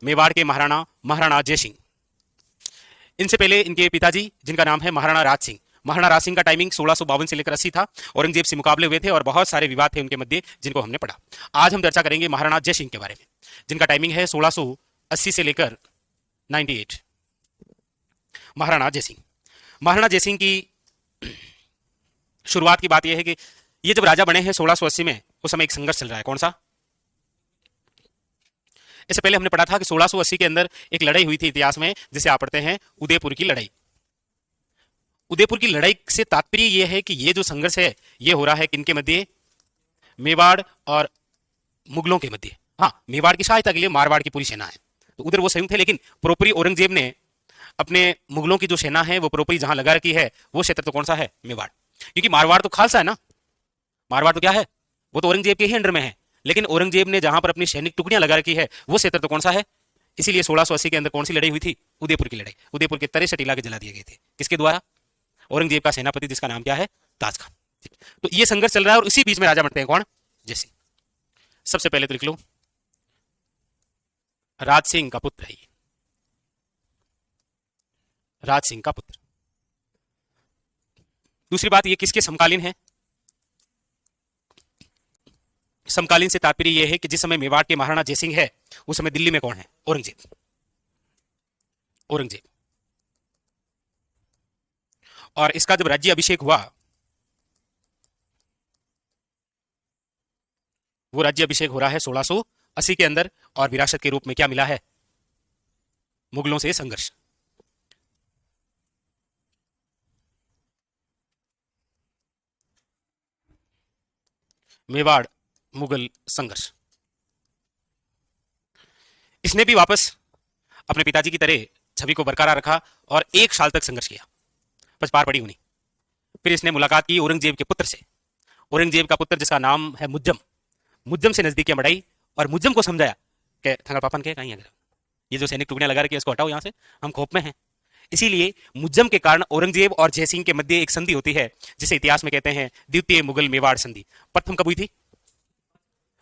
मेवाड़ के महाराणा महाराणा जयसिंह। इनसे पहले इनके पिताजी जिनका नाम है महाराणा राज सिंह। महाराणा राज सिंह का टाइमिंग 1652 से लेकर 80 था। औरंगजेब से मुकाबले हुए थे और बहुत सारे विवाद थे उनके मध्य जिनको हमने पढ़ा। आज हम चर्चा करेंगे महाराणा जयसिंह के बारे में, जिनका टाइमिंग है 1680 से लेकर 98। महाराणा जयसिंह। महाराणा जयसिंह की शुरुआत की बात यह है कि ये जब राजा बने हैं 1680 में, उस समय एक संघर्ष चल रहा है। कौन सा? इससे पहले हमने पढ़ा था कि 1680 के अंदर एक लड़ाई हुई थी इतिहास में, जिसे आप पढ़ते हैं उदयपुर की लड़ाई। उदयपुर की लड़ाई से तात्पर्य यह है कि ये जो संघर्ष है ये हो रहा है किनके मध्य? मेवाड़ और मुगलों के मध्य। हाँ, मेवाड़ की सहायता के लिए मारवाड़ की पूरी सेना है, तो उधर वो संयुक्त है, लेकिन प्रोपरी औरंगजेब ने अपने मुगलों की जो सेना है वो प्रोपरी जहां लगा रखी है वो क्षेत्र तो कौन सा है? मेवाड़। क्योंकि मारवाड़ तो खालसा है ना, मारवाड़ तो क्या है? वो तो औरंगजेब के ही अंडर में है, लेकिन औरंगजेब ने जहां पर अपनी सैनिक टुकड़ियां लगा रखी है वो क्षेत्र तो कौन सा है? इसीलिए 1680 के अंदर कौन सी लड़ाई हुई थी? उदयपुर की लड़ाई। उदयपुर के तरे सटीला के जला दिए गए थे। किसके द्वारा? औरंगजेब का सेनापति जिसका नाम क्या है? ताज खान। तो ये संघर्ष चल रहा है और इसी बीच में राजा बनते हैं कौन? जयसिंह। सबसे पहले तो लिख लो राज सिंह का पुत्र है, राज सिंह का पुत्र। दूसरी बात, ये किसके समकालीन है? समकालीन से तात्पर्य यह है कि जिस समय मेवाड़ के महाराणा जयसिंह है उस समय दिल्ली में कौन है? औरंगजेब। औरंगजेब। और इसका जब राज्य अभिषेक हुआ, वो राज्य अभिषेक हो रहा है 1680 के अंदर, और विरासत के रूप में क्या मिला है? मुगलों से संघर्ष। मेवाड़ मुगल संघर्ष। इसने भी वापस अपने पिताजी की तरह छवि को बरकरार रखा और 1 साल तक संघर्ष किया, बस पार पड़ी उन्हीं। फिर इसने मुलाकात की औरंगजेब के पुत्र से। औरंगजेब का पुत्र जिसका नाम है मुज्जम। मुज्जम से नजदीकियां बढ़ाई और मुज्जम को समझाया कि थंगा पापन के कहीं अगर ये जो सैनिक टुकड़ियां लगा रखी है इसको हटाओ यहां से, हम खौफ में हैं। इसीलिए मुज्जम के कारण औरंगजेब और जयसिंह के मध्य एक संधि होती है जिसे इतिहास में कहते हैं द्वितीय मुगल मेवाड़ संधि। प्रथम कब हुई थी?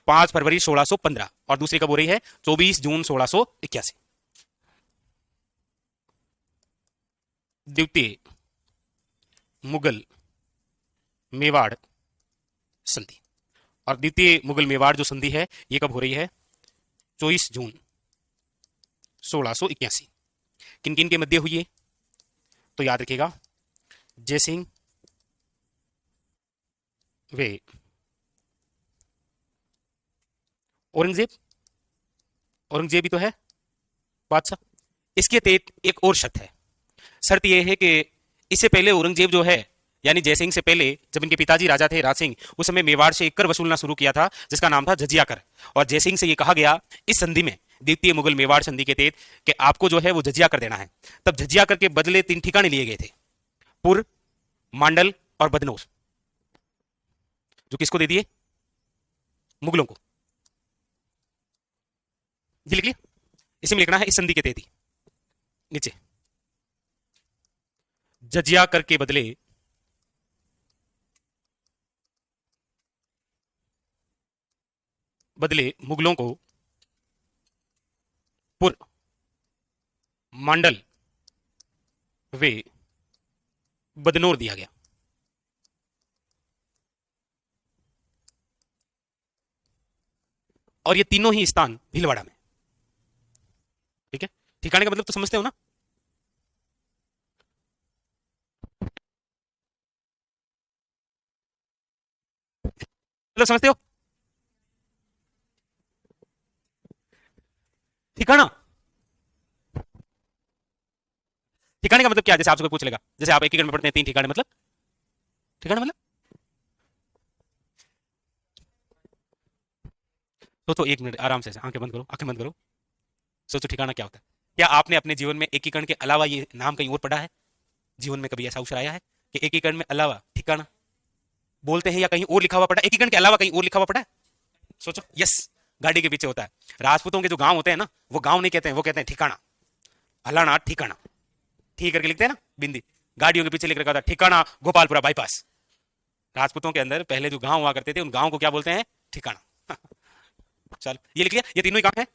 5 फरवरी 1615, और दूसरी कब हो रही है? 24 जून 1681। द्वितीय मुगल मेवाड़ संधि। और द्वितीय मुगल मेवाड़ जो संधि है ये कब हो रही है? 24 जून 1681। किन किन के मध्य हुई है? तो याद रखिएगा, जयसिंह वे औरंगजेब। औरंगजेब ही तो है बादशाह। इसके तहत एक और शर्त है। शर्त यह है कि इससे पहले औरंगजेब जो है, यानी जयसिंह से पहले, जब इनके पिताजी राजा थे राज सिंह, उस समय मेवाड़ से एक कर वसूलना शुरू किया था जिसका नाम था जजिया कर। और जयसिंह से यह कहा गया इस संधि में, द्वितीय मुगल मेवाड़ संधि के तहत, कि आपको जो है वो जजिया कर देना है। तब जजिया कर के बदले 3 ठिकाने लिए गए थे, पुर, मांडल और बदनौर, जो किसको दे दिए? मुगलों को। ये लिख लिया, इसी में लिखना है इस संधि के तहत ही नीचे। जजिया कर के बदले मुगलों को पुर, मांडल वे बदनौर दिया गया। और ये तीनों ही स्थान भीलवाड़ा में। ठीक है, ठिकाने का मतलब तो समझते हो ना? मतलब समझते हो? ठिकाना, ठिकाने का मतलब क्या? जैसे आपसे कोई पूछ लेगा, जैसे आप एकीकरण में पढ़ते हैं 3 ठिकाने, मतलब ठिकाना मतलब सोचो, 1 मिनट आराम से, आंखें बंद करो, आंखें बंद करो, सोचो ठिकाना क्या होता है। क्या आपने अपने जीवन में एकीकरण के अलावा ये नाम कहीं और पढ़ा है? जीवन में कभी ऐसा अवसर आया है कि एकीकरण में अलावा ठिकाना बोलते हैं, या कहीं और लिखा हुआ पड़ा है? एकीकरण के अलावा कहीं और लिखा हुआ पड़ा है? सोचो। यस, गाड़ी के पीछे होता है। राजपूतों के जो गांव होते हैं ना, वो गांव नहीं कहते हैं, वो कहते हैं ठिकाना। हलाना ठिकाना, ठीक करके लिखते हैं ना, बिंदी। गाड़ियों के पीछे लिख रखा था ठिकाना गोपालपुरा बाईपास। राजपूतों के अंदर पहले जो गांव हुआ करते थे उन गांव को क्या बोलते हैं? ठिकाना। चल, ये लिख लिया, ये तीनों ही काम है।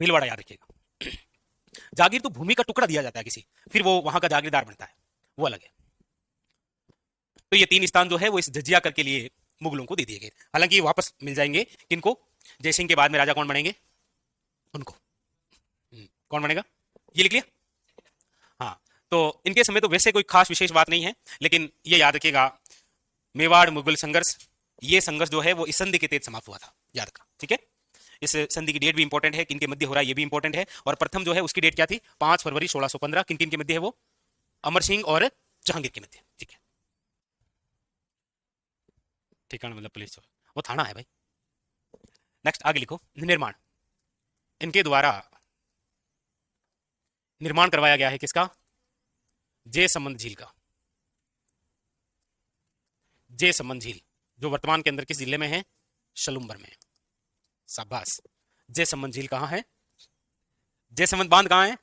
भीलवाड़ा याद रखिएगा। जागीर तो भूमि का टुकड़ा दिया जाता है किसी, फिर वो वहां का जागीरदार बनता है, वो अलग है। तो ये 3 स्थान जो है वो इस जजिया कर के लिए मुगलों को दे दिए गए। हालांकि ये वापस मिल जाएंगे किनको, जयसिंह के बाद में राजा कौन बनेंगे उनको। कौन बनेगा ये लिख लिया। हाँ, तो इनके समय तो वैसे कोई खास विशेष बात नहीं है, लेकिन ये याद रखिएगा मेवाड़ मुगल संघर्ष, ये संघर्ष जो है वो इस संधि के तहत समाप्त हुआ था, याद रखा, ठीक है। इस संधि की डेट भी इंपॉर्टेंट है, किनके मध्य हो रहा है ये भी इंपॉर्टेंट है। और प्रथम जो है उसकी डेट क्या थी, 5 फरवरी 1615। किन किन के मध्य है वो, अमर सिंह और जहांगीर के मध्य, ठीक है। ठिकाना मतलब पुलिस, वो थाना है भाई। नेक्स्ट आगे लिखो, निर्माण। इनके द्वारा निर्माण करवाया गया है किसका, जयसमंद झील का। जयसमंद झील जो वर्तमान के अंदर किस जिले में है, शलुम्बर में। शाबाश। जयसमंद झील कहाँ है, जयसमंद बांध कहाँ है,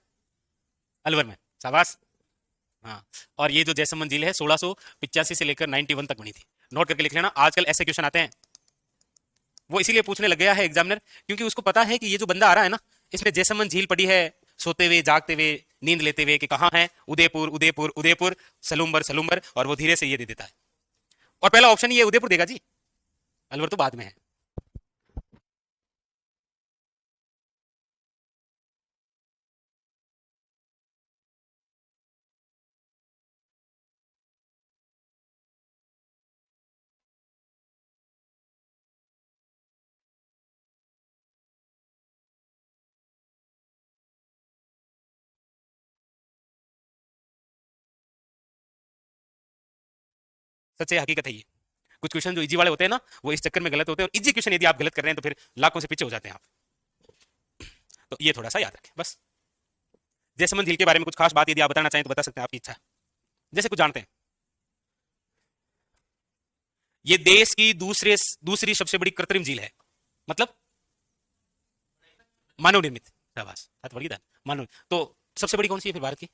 अलवर में। शाबाश। हाँ, और ये जो जयसमंद झील है 1685 से लेकर 91 तक बनी थी। नोट करके लिख लेना, आजकल ऐसे क्वेश्चन आते हैं। वो इसीलिए पूछने लग गया है एग्जामिनर, क्योंकि उसको पता है कि ये जो बंदा आ रहा है ना, इसने जयसमंद झील पढ़ी है सोते हुए, जागते हुए, नींद लेते हुए, कि कहाँ है, उदयपुर उदयपुर उदयपुर, सलुम्बर सलुम्बर, और वो धीरे से ये दे देता है। और पहला ऑप्शन ये उदयपुर देगा जी, अलवर तो बाद में है। सच है, हकीकत है ये। कुछ क्वेश्चन जो इजी वाले होते हैं ना, वो इस चक्कर में गलत होते हैं, और इजी क्वेश्चन यदि आप गलत कर रहे हैं तो फिर लाखों से पीछे हो जाते हैं आप। तो ये थोड़ा सा याद रखें बस। जयसमंद झील के बारे में कुछ खास बात यदि आप बताना चाहें तो बता सकते हैं, आपकी इच्छा। जैसे कुछ जानते हैं, ये देश की दूसरी सबसे बड़ी कृत्रिम झील है, मतलब मानव निर्मित। शाबाश, हाथ बढ़ गई था, मानव। तो सबसे बड़ी कौन सी है फिर भारत की,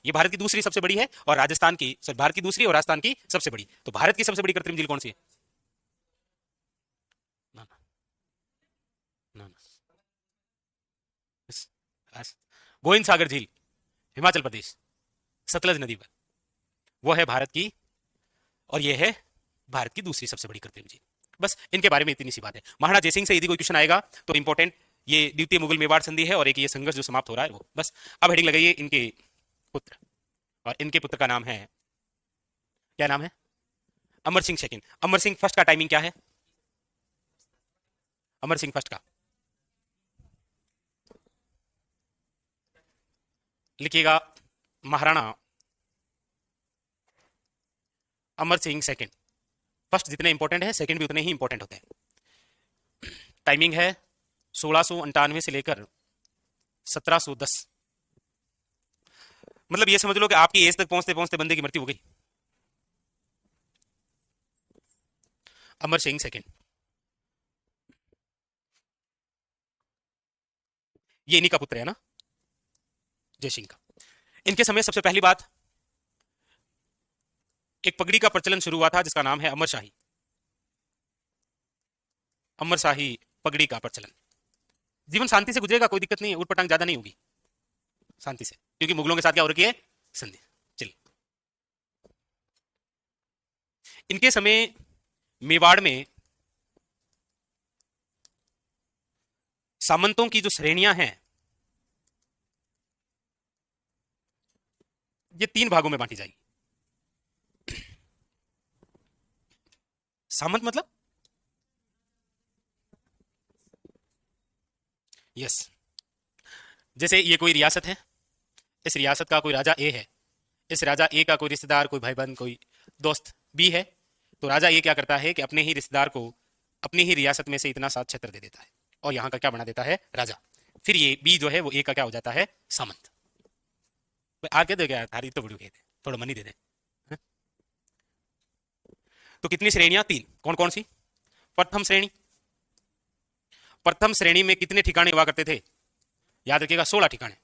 ये भारत की दूसरी सबसे बड़ी है, और राजस्थान की, सॉरी, भारत की दूसरी और राजस्थान की सबसे बड़ी। तो भारत की सबसे बड़ी कृत्रिम झील कौन सी है, ना ना ना ना, गोविंद सागर झील, हिमाचल प्रदेश, सतलज नदी पर, वो है भारत की, और ये है भारत की दूसरी सबसे बड़ी कृत्रिम झील। बस इनके बारे में इतनी सी बात है। महाराणा जयसिंह से यदि कोई क्वेश्चन आएगा तो इंपॉर्टेंट ये द्वितीय मुगल मेवाड़ संधि है, और एक ये संघर्ष जो समाप्त हो रहा है वो। बस अब हेडिंग लगाइए इनके पुत्र, और इनके पुत्र का नाम है, क्या नाम है, अमर सिंह सेकंड। अमर सिंह फर्स्ट का टाइमिंग क्या है, अमर सिंह फर्स्ट का लिखिएगा, महाराणा अमर सिंह सेकंड। फर्स्ट जितने इंपॉर्टेंट है, सेकंड भी उतने ही इंपॉर्टेंट होते हैं। टाइमिंग है 1698 से लेकर 1710। मतलब ये समझ लो कि आपकी एज तक पहुंचते पहुंचते बंदे की मृत्यु हो गई। अमर सिंह सेकंड, ये इन्हीं का पुत्र है ना, जय सिंह का। इनके समय सबसे पहली बात, एक पगड़ी का प्रचलन शुरू हुआ था जिसका नाम है अमर शाही। अमर शाही पगड़ी का प्रचलन। जीवन शांति से गुजरेगा, कोई दिक्कत नहीं है, उटपटांग ज्यादा नहीं होगी, शांति से, क्योंकि मुगलों के साथ क्या हो रखी है, संधि। चलिए, इनके समय मेवाड़ में सामंतों की जो श्रेणियां हैं, ये 3 भागों में बांटी जाएगी। सामंत मतलब, यस, जैसे ये कोई रियासत है, इस रियासत का कोई राजा ए है, इस राजा ए का कोई रिश्तेदार, कोई भाईबंद, कोई दोस्त बी है। तो राजा ए क्या करता है कि अपने ही रिश्तेदार को अपनी ही रियासत में से इतना सा क्षेत्र दे देता है, और यहाँ का क्या बना देता है, राजा। फिर ये बी जो है वो ए का क्या हो जाता है, सामंत। आगे दे गया, तारीफ तो बड़ी हुई थे, थोड़ा मनी दे दे। हाँ? तो कितनी श्रेणियां, 3। कौन कौन सी, प्रथम श्रेणी। प्रथम श्रेणी में कितने ठिकाने हुआ करते थे, याद रखिएगा, 16 ठिकाने।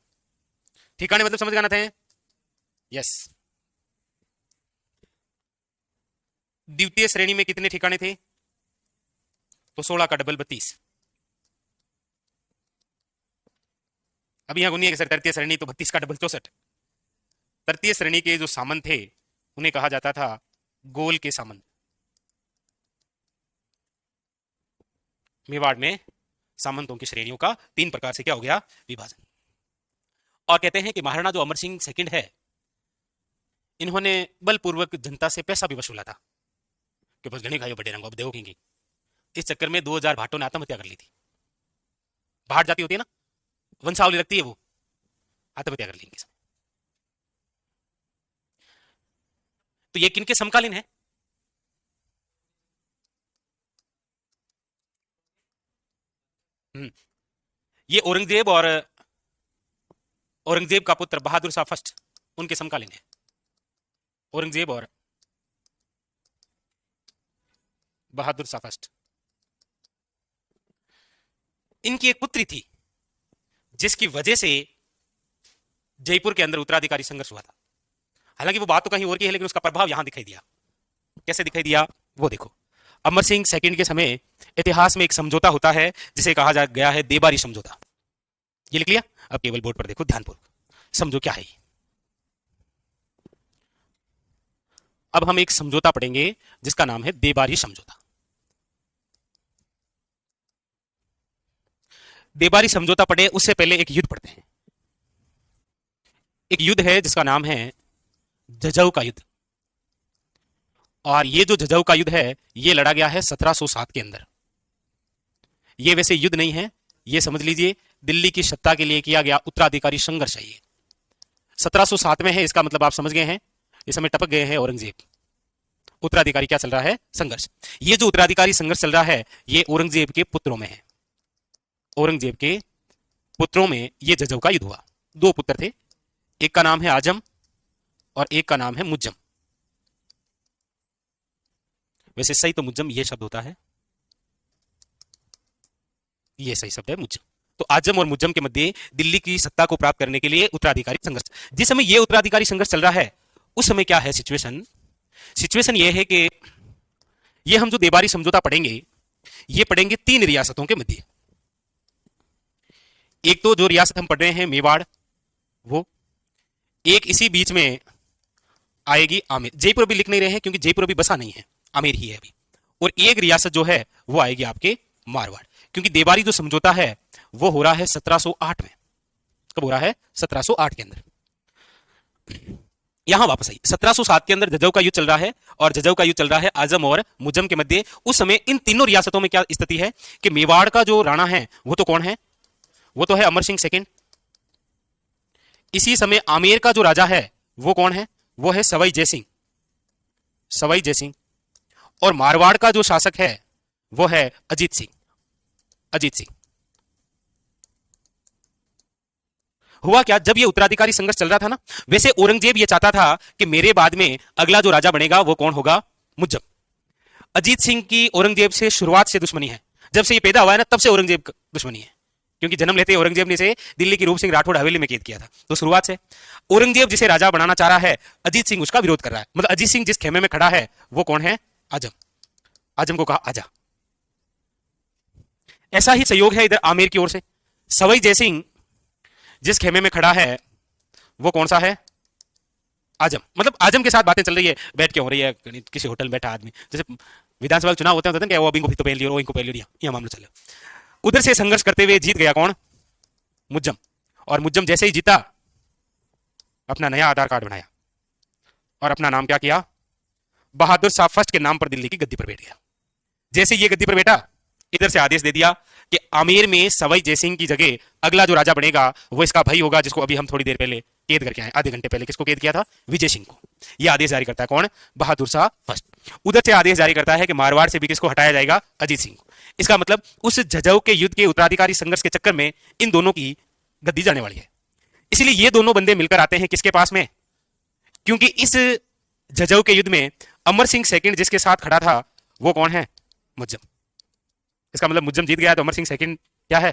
ठिकाने मतलब समझ गए थे, यस। द्वितीय श्रेणी में कितने ठिकाने थे, तो 16 का डबल 32। अब यहाँ गुनी है कि सर तृतीय श्रेणी तो 32 का डबल 64। तृतीय श्रेणी के जो सामंत थे उन्हें कहा जाता था गोल के सामंत। मेवाड़ में सामंतों की श्रेणियों का 3 प्रकार से क्या हो गया, विभाजन। और कहते हैं कि महाराणा जो अमर सिंह सेकंड है, इन्होंने बलपूर्वक जनता से पैसा भी वसूला था कि बस गणी खाइयो बड़े रंगो अब देखोगे। इस चक्कर में 2000 भाटों ने आत्महत्या कर ली थी। भाट जाति होती है ना, वंशावली लगती है, वो आत्महत्या कर ली इनके समय। तो ये किनके समकालीन है? ये औरंगजेब का पुत्र बहादुर शाह फर्स्ट उनके समकालीन है। औरंगजेब और बहादुर शाह फर्स्ट, इनकी एक पुत्री थी जिसकी वजह से जयपुर के अंदर उत्तराधिकारी संघर्ष हुआ था। हालांकि वो बात तो कहीं और की है, लेकिन उसका प्रभाव यहां दिखाई दिया। कैसे दिखाई दिया वो देखो। अमर सिंह सेकंड के समय इतिहास में एक समझौता होता है जिसे कहा जा गया है देबारी समझौता। ये लिख लिया? अब केवल बोर्ड पर देखो ध्यानपूर्वक, समझो क्या है। अब हम एक समझौता पढ़ेंगे जिसका नाम है देबारी समझौता। देबारी समझौता पढ़े उससे पहले एक युद्ध पढ़ते हैं। एक युद्ध है जिसका नाम है झज्जर का युद्ध। और ये जो झज्जर का युद्ध है ये लड़ा गया है 1707 के अंदर। ये वैसे युद्ध नहीं है, ये समझ लीजिए दिल्ली की सत्ता के लिए किया गया उत्तराधिकारी संघर्ष है। ये 1707 में है, इसका मतलब आप समझ गए हैं, इस समय टपक गए हैं औरंगजेब। उत्तराधिकारी क्या चल रहा है? संघर्ष। ये जो उत्तराधिकारी संघर्ष चल रहा है ये औरंगजेब के पुत्रों में है। औरंगजेब के पुत्रों में ये झज्जर का युद्ध हुआ। 2 पुत्र थे, एक का नाम है आजम और एक का नाम है मुज्जम। वैसे सही तो मुज्जम ये शब्द होता है, ये सही शब्द है मुज्जम। तो आजम और मुज्जम के मध्य दिल्ली की सत्ता को प्राप्त करने के लिए उत्तराधिकारी संघर्ष। जिस समय ये उत्तराधिकारी संघर्ष चल रहा है उस समय क्या है सिचुएशन? सिचुएशन ये है कि ये हम जो देबारी समझौता पढ़ेंगे ये पढ़ेंगे 3 रियासतों के मध्य। एक तो जो रियासत हम पढ़ रहे हैं मेवाड़, वो एक इसी बीच में आएगी आमेर। जयपुर अभी लिख नहीं रहे हैं क्योंकि जयपुर अभी बसा नहीं है, आमेर ही है अभी। और एक रियासत जो है वो आएगी आपके मारवाड़, क्योंकि देबारी जो समझौता है वो हो रहा है 1708 में। कब हो रहा है? 1708 के अंदर। यहां वापस आई 1707 के अंदर झज्जर का युद्ध चल रहा है और झज्जर का युद्ध चल रहा है आजम और मुज्जम के मध्य। उस समय इन तीनों रियासतों में क्या स्थिति है कि मेवाड़ का जो राणा है वो तो कौन है? वो तो है अमर सिंह सेकंड। इसी समय आमेर का जो राजा है वो कौन है? वो है सवाई जयसिंह। सवाई जयसिंह। और मारवाड़ का जो शासक है वो है अजीत सिंह। अजीत सिंह। हुआ क्या, जब ये उत्तराधिकारी संघर्ष चल रहा था ना, वैसे औरंगजेब ये चाहता था कि मेरे बाद में अगला जो राजा बनेगा वो कौन होगा? मुज्जम। अजीत सिंह की औरंगजेब से शुरुआत से दुश्मनी है। जब से ये पैदा हुआ है ना तब से औरंगजेब दुश्मनी है, क्योंकि जन्म लेते औरंगजेब ने इसे दिल्ली की रूप सिंह राठौड़ हवेली में कैद किया था। तो शुरुआत से औरंगजेब जिसे राजा बनाना चाह रहा है, अजीत सिंह उसका विरोध कर रहा है। मतलब अजीत सिंह जिस खेमे में खड़ा है वो कौन है? आजम। आजम को कहा आजा। ऐसा ही सहयोग है इधर आमेर की ओर से। सवाई जयसिंह जिस खेमे में खड़ा है वो कौन सा है? आजम। मतलब आजम के साथ बातें चल रही है, बैठ के हो रही है किसी होटल में बैठा आदमी, जैसे विधानसभा चुनाव होते हैं वो अभी को तो पहन लिया, इनको पहन लिया, यह मामला चला। उधर से संघर्ष करते हुए जीत गया कौन? मुज्जम। और मुज्जम जैसे ही जीता अपना नया आधार कार्ड बनाया और अपना नाम क्या किया? बहादुर शाह फर्स्ट के नाम पर दिल्ली की गद्दी पर बैठ गया। जैसे ये गद्दी पर बैठा इधर से आदेश दे दिया कि आमेर में सवाई जयसिंह की जगह अगला जो राजा बनेगा वो इसका भाई होगा, जिसको अभी हम थोड़ी देर पहले कैद करके आए, आधे घंटे पहले। किसको कैद किया था? विजय सिंह को। यह आदेश जारी करता है कौन? बहादुर शाह फर्स्ट। उधर से आदेश जारी करता है कि मारवाड़ से भी किसको हटाया जाएगा? अजीत सिंह को। इसका मतलब उस झज्जर के युद्ध के उत्तराधिकारी संघर्ष के चक्कर में इन दोनों की गद्दी जाने वाली है। इसलिए ये दोनों बंदे मिलकर आते हैं किसके पास में? क्योंकि इस झज्जर के युद्ध में अमर सिंह सेकंड जिसके साथ खड़ा था वो कौन है? मुज्जम। इसका मतलब मुज्जम जीत गया तो अमर सिंह सेकंड क्या है?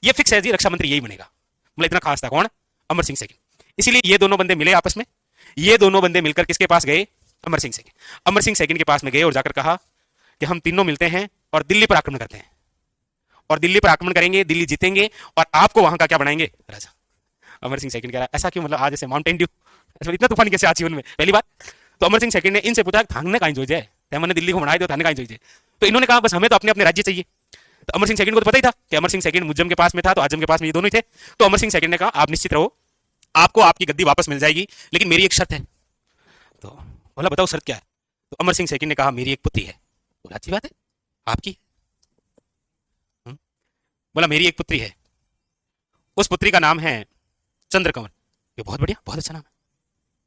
ये फिक्स है जी, रक्षा मंत्री यही बनेगा। मतलब इतना खास था कौन? अमर सिंह सेकंड। इसीलिए ये दोनों बंदे मिले आपस में। ये दोनों बंदे मिलकर किसके पास गए? अमर सिंह सेकंड। अमर सिंह सेकंड के पास में गए और जाकर कहा कि हम तीनों मिलते हैं और दिल्ली पर आक्रमण करते हैं, और दिल्ली पर आक्रमण करेंगे, दिल्ली जीतेंगे और आपको वहां का क्या बनाएंगे? राजा। अमर सिंह सेकंड कह रहा है ऐसा क्यों, मतलब आज ऐसे माउंटेन ड्यू, ऐसा इतना तूफान कैसे आज जीवन में, पहली बात। तो अमर सिंह सेकंड ने इनसे पूछा थांगने कहीं जो जाए, मैंने दिल्ली को बनाए दो थाने कहीं जो जाए। तो इन्होंने कहा बस हमें तो अपने अपने राज्य चाहिए। तो अमर सिंह सेकंड को तो पता ही था कि अमर सिंह सेकंड मुज्जम के पास में था, तो आजम के पास में, ये दोनों ही थे। तो अमर सिंह सेकंड ने कहा आप निश्चित रहो, आपको आपकी गद्दी वापस मिल जाएगी, लेकिन मेरी एक शर्त है। तो बोला बताओ शर्त क्या है। तो अमर सिंह सेकंड ने कहा मेरी एक पुत्री है। बोला अच्छी बात है, आपकी? बोला मेरी एक पुत्री है, उस पुत्री का नाम है चंद्रकंवर। ये बहुत बढ़िया, बहुत अच्छा नाम है।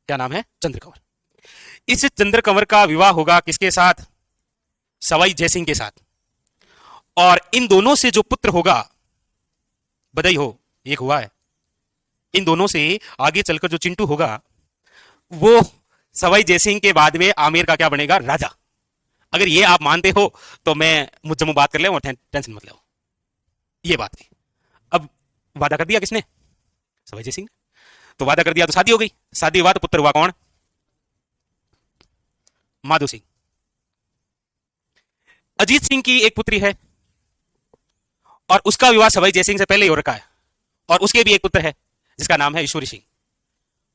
क्या नाम है? चंद्रकंवर। इस चंद्रकंवर का विवाह होगा किसके साथ? सवाई जयसिंह के साथ। और इन दोनों से जो पुत्र होगा, बधाई हो, एक हुआ है। इन दोनों से आगे चलकर जो चिंटू होगा, वो सवाई जयसिंह के बाद में आमेर का क्या बनेगा? राजा। अगर ये आप मानते हो तो मैं मुझसे बात कर ले और टेंशन मत लो, ये बात थी। अब वादा कर दिया किसने? सवाई जयसिंह ने। तो वादा कर दिया तो शादी हो गई, शादी हुआ तो पुत्र हुआ कौन? माधो सिंह। अजीत सिंह की एक पुत्री है और उसका विवाह सवाई जयसिंह से पहले ही हो रखा है, और उसके भी एक पुत्र है जिसका नाम है ईश्वरी सिंह।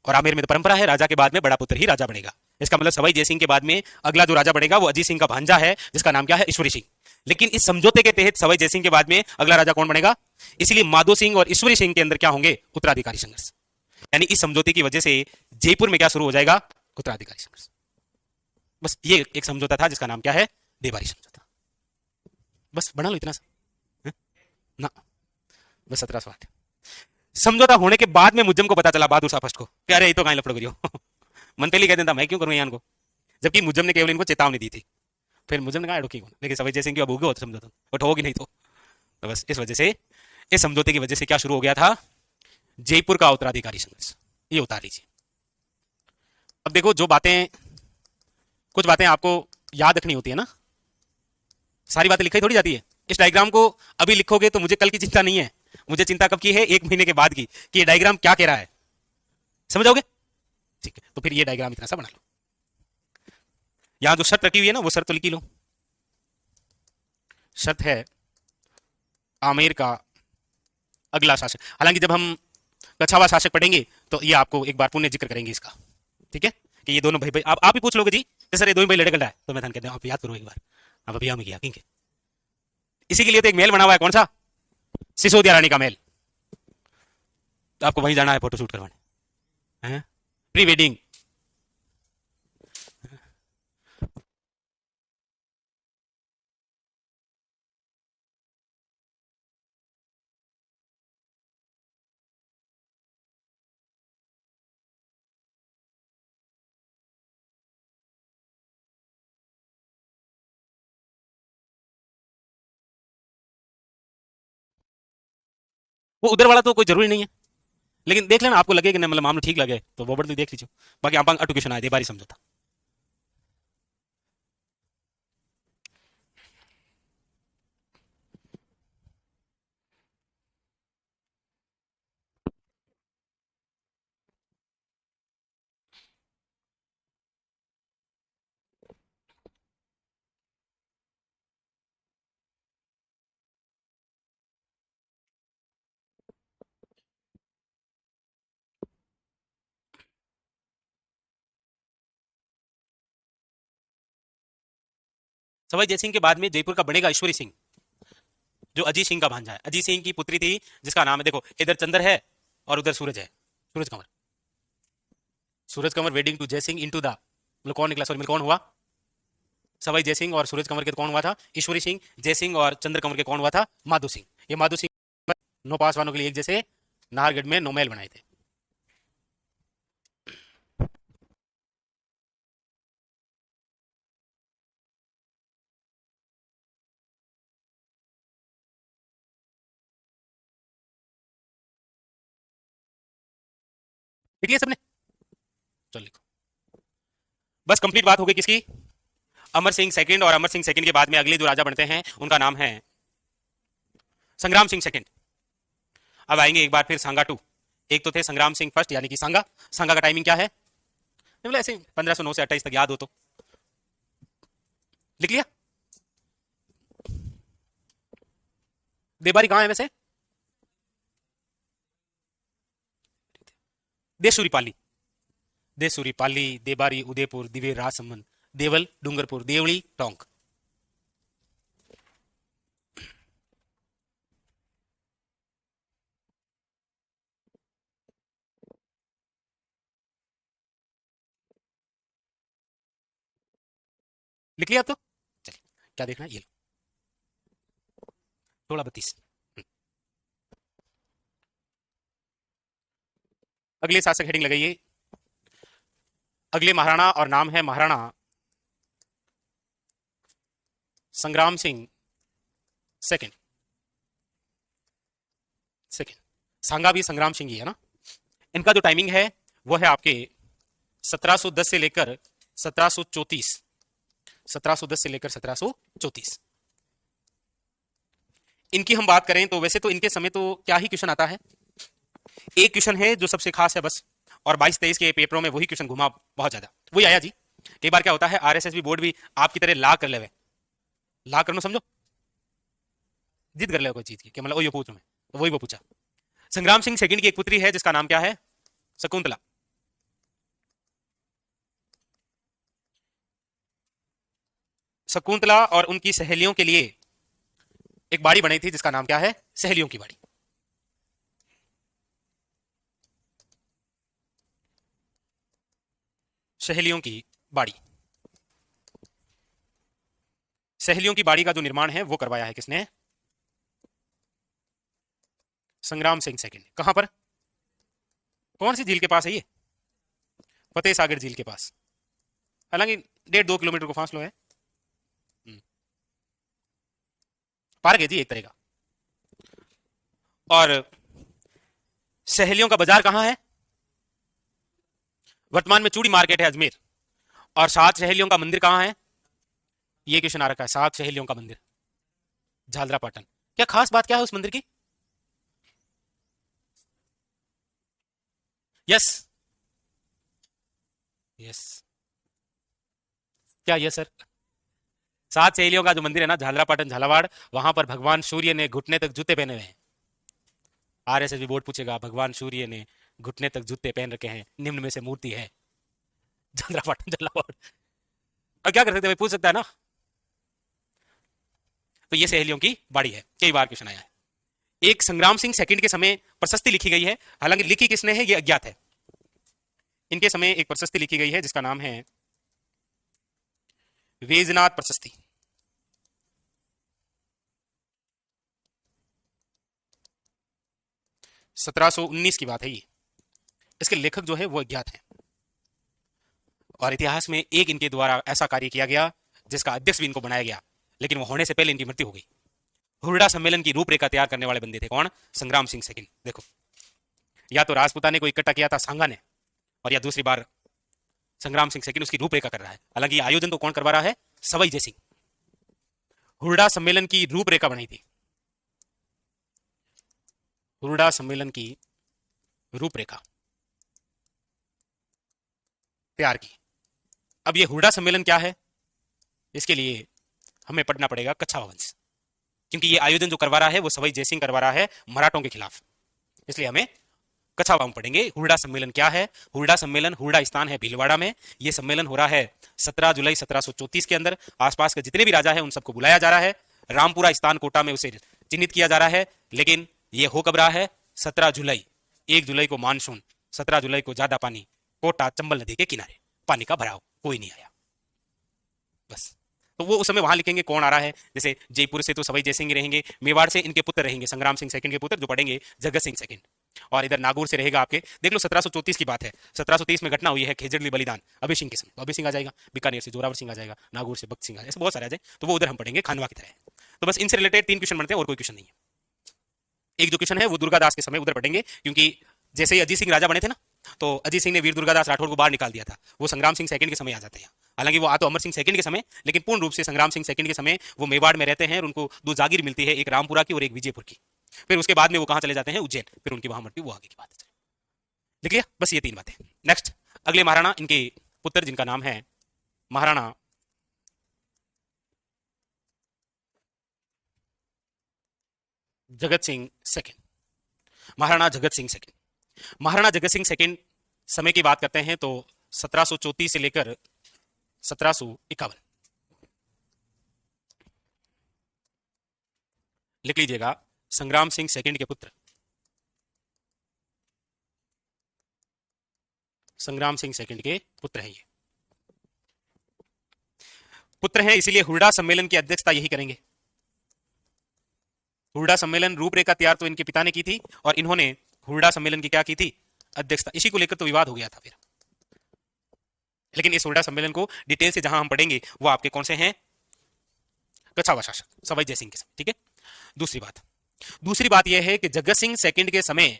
और आमेर में तो परंपरा है राजा के बाद में बड़ा पुत्र ही राजा बनेगा। इसका मतलब सवाई जयसिंह के बाद में अगला जो राजा बनेगा वो अजीत सिंह का भांजा है, जिसका नाम क्या है? ईश्वरी सिंह। लेकिन इस समझौते के तहत सवाई जयसिंह के बाद में अगला राजा कौन बनेगा? इसलिए माधो सिंह और ईश्वरी सिंह के अंदर क्या होंगे? उत्तराधिकारी संघर्ष। यानी इस समझौते की वजह से जयपुर में क्या शुरू हो जाएगा? उत्तराधिकारी संघर्ष। बस ये एक समझौता था जिसका नाम क्या है? देवारी समझौता। बस बना लो इतना सा है? ना, बस 1708 समझौता होने के बाद में मुज्जम को पता चला, बहादुर शाह फर्स्ट को, कि अरे ये तो कहीं लफड़ करियो मन पहले कह देता मैं क्यों करूं यान को, जबकि मुज्जम ने केवल इनको चेतावनी दी थी। फिर मुज्जम ने कहा ठोकी कौन, लेकिन सवाई जयसिंह की अब होगी हो तो समझौता, और ठोगी नहीं तो बस इस वजह से, इस समझौते की वजह से क्या शुरू हो गया था? जयपुर का उत्तराधिकारी संघर्ष। ये उतार लीजिए। अब देखो, जो बातें, कुछ बातें आपको याद रखनी होती है ना, सारी बातें लिखाई थोड़ी जाती है। इस डायग्राम को अभी लिखोगे तो मुझे कल की चिंता नहीं है, मुझे चिंता कब की है? 1 महीने के बाद की, कि ये डायग्राम क्या कह रहा है। समझ आओगे? ठीक है, तो फिर ये डायग्राम इतना सा बना लो। यहां जो शर्त रखी हुई है ना, वो शर्त तो लिखी लो। शर्त है आमेर का अगला शासक। हालांकि जब हम कछावा शासक पढ़ेंगे तो ये आपको एक बार पुण्य जिक्र करेंगे इसका, ठीक है? कि ये दोनों भाई भाई, आप ही पूछ लोगे जी, सर ये दोनों भाई लड़े गल रहा है, तो मैं कहते हैं आप याद करो एक बार, आप अभी में किया किंग। इसी के लिए तो एक महल बना हुआ है, कौन सा? सिसोदिया रानी का महल। तो आपको वहीं जाना है फोटोशूट करवाने, प्री वेडिंग। वो उधर वाला तो कोई जरूरी नहीं है, लेकिन देख लेना, आपको लगे कि नहीं, मतलब मामला ठीक लगे तो वो बड़ी देख लीजिए। बाकी आप एजुकेशन आए दे बारी समझौता। सवाई जयसिंह के बाद में जयपुर का बनेगा ईश्वरी सिंह, जो अजीत सिंह का भांजा है। अजीत सिंह की पुत्री थी जिसका नाम है, देखो इधर चंद्र है और उधर सूरज है, Suraj Kanwar. Suraj Kanwar wedding to Jaisingh into the, मतलब कौन निकला, सॉरी, मतलब कौन हुआ? सवाई जयसिंह और सूरज कंवर के तो कौन हुआ था? ईश्वरी सिंह। जयसिंह और चंद्र कंवर के कौन हुआ था? माधो सिंह। ये माधो सिंह 9 पासवानों के लिए एक जैसे नाहरगढ़ में 9 महल बनाए थे। लिख लिया सबने? चलो लिखो। बस कंप्लीट बात हो गई किसकी? अमर सिंह सेकंड। और अमर सिंह सेकंड के बाद में अगले जो राजा बनते हैं उनका नाम है संग्राम सिंह सेकंड। अब आएंगे एक बार फिर सांगा टू। एक तो थे संग्राम सिंह फर्स्ट, यानी कि सांगा। सांगा का टाइमिंग क्या है? मतलब ऐसे 1509 से 28 तक याद हो तो लिख लिया। देबारी कहां है वैसे? देशूरी पाली, देशूरी पाली, देबारी, उदयपुर, दिवे, राजसमंद, देवल, डूंगरपुर, देवली, टोंक। लिख लिया तो चलिए, क्या देखना है ये लो, 1632। अगले शासक हेडिंग लगाइए, अगले महाराणा और नाम है महाराणा संग्राम सिंह सेकंड। सेकंड सांगा भी संग्राम सिंह ही है ना। इनका जो टाइमिंग है वो है आपके 1710 से लेकर 1734, 1710 से लेकर 1734। इनकी हम बात करें तो वैसे तो इनके समय तो क्या ही क्वेश्चन आता है, एक क्वेश्चन है जो सबसे खास है बस, और 22-23 के पेपरों में वही क्वेश्चन घुमा बहुत ज्यादा, वही आया जी। कई बार क्या होता है आरएसएस बोर्ड भी आपकी तरह ला कर ले, ला करना समझो, जिद कर ले कोई चीज की कि मतलब ये पूछ मैं, तो वही वो पूछा। संग्राम सिंह सेकंड की एक पुत्री है जिसका नाम क्या है, शकुंतला। शकुंतला और उनकी सहेलियों के लिए एक बाड़ी बनी थी जिसका नाम क्या है, सहेलियों की बाड़ी। सहेलियों की बाड़ी, सहेलियों की बाड़ी का जो निर्माण है वो करवाया है किसने, संग्राम सिंह सेकंड। कहां पर, कौन सी झील के पास है ये, फतेह सागर झील के पास, हालांकि 1.5-2 किलोमीटर को फासला है, पार्क है जी एक तरह का। और सहेलियों का बाजार कहां है, वर्तमान में चूड़ी मार्केट है अजमेर। और 7 सहेलियों का मंदिर कहां है, ये क्वेश्चन आ रखा है, 7 सहेलियों का मंदिर झालरा पाटन। क्या खास बात क्या है उस मंदिर की, यस यस, क्या यस सर, 7 सहेलियों का जो मंदिर है ना झालरा पाटन झालावाड़, वहां पर भगवान सूर्य ने घुटने तक जूते पहने हुए हैं। आरएसएस भी बोर्ड पूछेगा, भगवान सूर्य ने घुटने तक जूते पहन रखे हैं, निम्न में से मूर्ति है, झालरा पाटन झालावाड़। अब क्या कर सकते हैं भाई, पूछ सकता है ना। तो ये सहेलियों की बाड़ी है, कई बार क्वेश्चन आया है। एक संग्राम सिंह सेकंड के समय प्रशस्ति लिखी गई है, हालांकि लिखी किसने है ये अज्ञात है। इनके समय एक प्रशस्ति लिखी गई है जिसका नाम है वेजनाथ प्रशस्ति। सत्रह सौ उन्नीस की बात है ये। इसके लेखक जो है वो अज्ञात है, और इतिहास में एक इनके द्वारा ऐसा कार्य किया गया जिसका अध्यक्ष भी इनको बनाया गया, लेकिन वो होने से पहले इनकी मृत्यु हो गई। हुरडा सम्मेलन की रूपरेखा तैयार करने वाले बंदे थे कौन, संग्राम सिंह सेकंड। देखो, या तो राजपूता ने को इकट्ठा किया था सांगा ने, और या दूसरी बार संग्राम सिंह सेकंड उसकी रूपरेखा कर रहा है। हालांकि आयोजन तो कौन करवा रहा है, सवाई जय सिंह। हुरडा सम्मेलन की रूपरेखा बनाई थी, हुरडा सम्मेलन की रूपरेखा तैयार की। अब ये हुरडा सम्मेलन क्या है, इसके लिए हमें पढ़ना पड़ेगा कच्छावा वंश, क्योंकि ये आयोजन जो करवा रहा है वो सवाई जयसिंह करवा रहा है मराठों के खिलाफ, इसलिए हमें कच्छावा में पढ़ेंगे। हुरडा सम्मेलन क्या है, हुरडा सम्मेलन, हुरडा स्थान है भीलवाड़ा में। यह सम्मेलन हो रहा है 17 जुलाई 1734 के अंदर। आसपास के जितने भी राजा हैं उन सबको बुलाया जा रहा है। रामपुरा स्थान कोटा में उसे चिन्हित किया जा रहा है, लेकिन यह हो कब रहा है, 17 जुलाई। 1 जुलाई को मानसून, 17 जुलाई को ज्यादा पानी, कोटा चंबल नदी के किनारे पानी का भराव, कोई नहीं आया बस। तो वो उस समय वहां लिखेंगे कौन आ रहा है, जैसे जयपुर से तो सवाई जयसिंह रहेंगे, मेवाड़ से इनके पुत्र रहेंगे संग्राम सिंह सेकंड के पुत्र जो पढ़ेंगे जगत सिंह सेकंड, और इधर नागौर से रहेगा आपके, देख लो 1734 की बात है। 1730 में घटना हुई है खेजड़ली बलिदान अभय सिंह के समय, तो अभय सिंह आ जाएगा, बीकानेर से जोरावर सिंह आ जाएगा, नागौर से भक्त सिंह आ जाएगा, ऐसे बहुत सारे आ जाए, तो वो उधर हम पढ़ेंगे खानवा की तरह। तो बस इनसे रिलेटेड 3 क्वेश्चन बनते हैं और कोई क्वेश्चन नहीं है। एक जो क्वेश्चन है वो दुर्गादास के समय उधर पढ़ेंगे, क्योंकि जैसे ही अजीत सिंह राजा बने थे ना, तो अजीत सिंह ने वीर दुर्गादास राठौर को बाहर निकाल दिया था, वो संग्राम सिंह सेकंड के समय आ जाते हैं। हालांकि वो आ तो अमर सिंह सेकंड के समय, लेकिन पूर्ण रूप से संग्राम सिंह सेकंड के समय वो मेवाड़ में रहते हैं और उनको 2 जागीर मिलती है, एक रामपुरा की और एक विजयपुर की। फिर उसके बाद में वो कहां चले जाते हैं, उज्जैन, फिर उनकी वहां मृत्यु, वो आगे की बात है। लिख लिया, बस ये 3 बातें। नेक्स्ट, अगले महाराणा, इनके पुत्र जिनका नाम है Maharana Jagat Singh second. Maharana Jagat Singh second, Maharana Jagat Singh second समय की बात करते हैं तो 1734 से लेकर 1751। लिख लीजिएगा, संग्राम सिंह सेकंड के पुत्र, संग्राम सिंह सेकंड के पुत्र हैं ये। पुत्र हैं इसीलिए हुरडा सम्मेलन की अध्यक्षता यही करेंगे। हुरडा सम्मेलन रूपरेखा तैयार तो इनके पिता ने की थी और इन्होंने हुरडा सम्मेलन की क्या की थी, अध्यक्षता। इसी को लेकर तो विवाद हो गया था फिर। लेकिन इस हुरडा सम्मेलन को डिटेल से जहां हम पढ़ेंगे वो आपके कौन से हैं, कछावा शासक सवाई जयसिंह के समय। ठीक है। दूसरी बात यह है कि जगत सिंह सेकंड के समय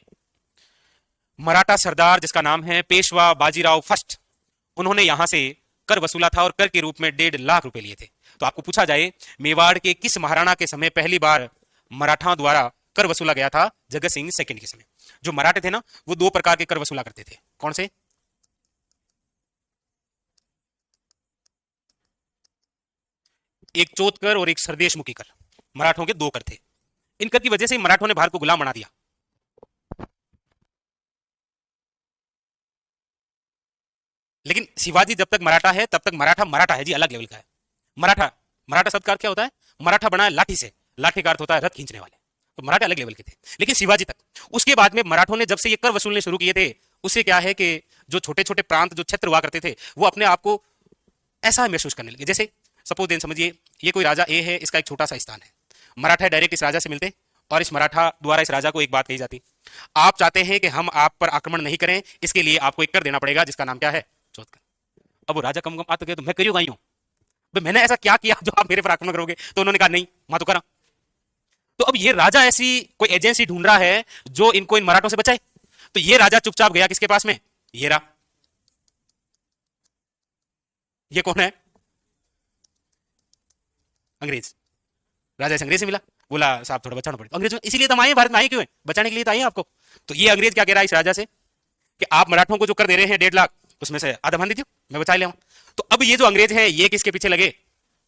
मराठा सरदार जिसका नाम है पेशवा बाजीराव फर्स्ट, उन्होंने यहां से कर वसूला था और कर के रूप में 1.5 लाख रुपए लिए थे। तो आपको पूछा जाए मेवाड़ के किस महाराणा के समय पहली बार मराठा द्वारा कर वसूला गया था, जगत सिंह सेकंड के समय। जो मराठे थे ना वो 2 प्रकार के कर वसूला करते थे। कौन से? एक चौथ कर और एक सरदेशमुखी कर। मराठों के 2 कर थे। इन कर की वजह से मराठों ने भारत को गुलाम बना दिया। लेकिन शिवाजी जब तक मराठा है तब तक मराठा मराठा है जी, अलग लेवल का है। मराठा, मराठा शब्द का अर्थ क्या होता है? मराठा बना है लाठी से, लाठी का अर्थ होता है रथ खींचने वाले। तो मराठा अलग लेवल के थे। लेकिन शिवाजी तक, उसके बाद में मराठों ने जब से ये कर वसूलने शुरू किए थे, उससे क्या है कि जो छोटे छोटे प्रांत, जो क्षेत्र हुआ करते थे, वो अपने आप को ऐसा महसूस करने लगे। जैसे सपोज देन समझिए ये कोई राजा ए है, इसका एक छोटा सा स्थान है, मराठा डायरेक्ट इस राजा से मिलते और इस मराठा द्वारा इस राजा को एक बात कही जाती, आप चाहते हैं कि हम आप पर आक्रमण नहीं करें, इसके लिए आपको एक कर देना पड़ेगा जिसका नाम क्या है, चौथ कर। अब वो राजा कम कम आ तो गए, तो मैं करियो गई हूं, मैंने ऐसा क्या किया जो आप मेरे पर आक्रमण करोगे? तो उन्होंने कहा नहीं, मैं तो करा। तो अब ये राजा ऐसी कोई एजेंसी ढूंढ रहा है जो इनको इन मराठों से बचाए। तो ये राजा चुपचाप गया किसके पास में? ये रहा। ये कौन है? अंग्रेज। राजा इस अंग्रेज से मिला, बोला साहब थोड़ा बचाना पड़ेगा। अंग्रेज इसीलिए तो हम आए भारत में, आए क्यों है? बचाने के लिए तो आए आपको। तो ये अंग्रेज क्या कह रहा है इस राजा से कि आप मराठों को जो कर दे रहे हैं 1.5 लाख, उसमें से आधा मान दीजिए, मैं बचा ले। तो अब ये जो अंग्रेज हैं ये किसके पीछे लगे?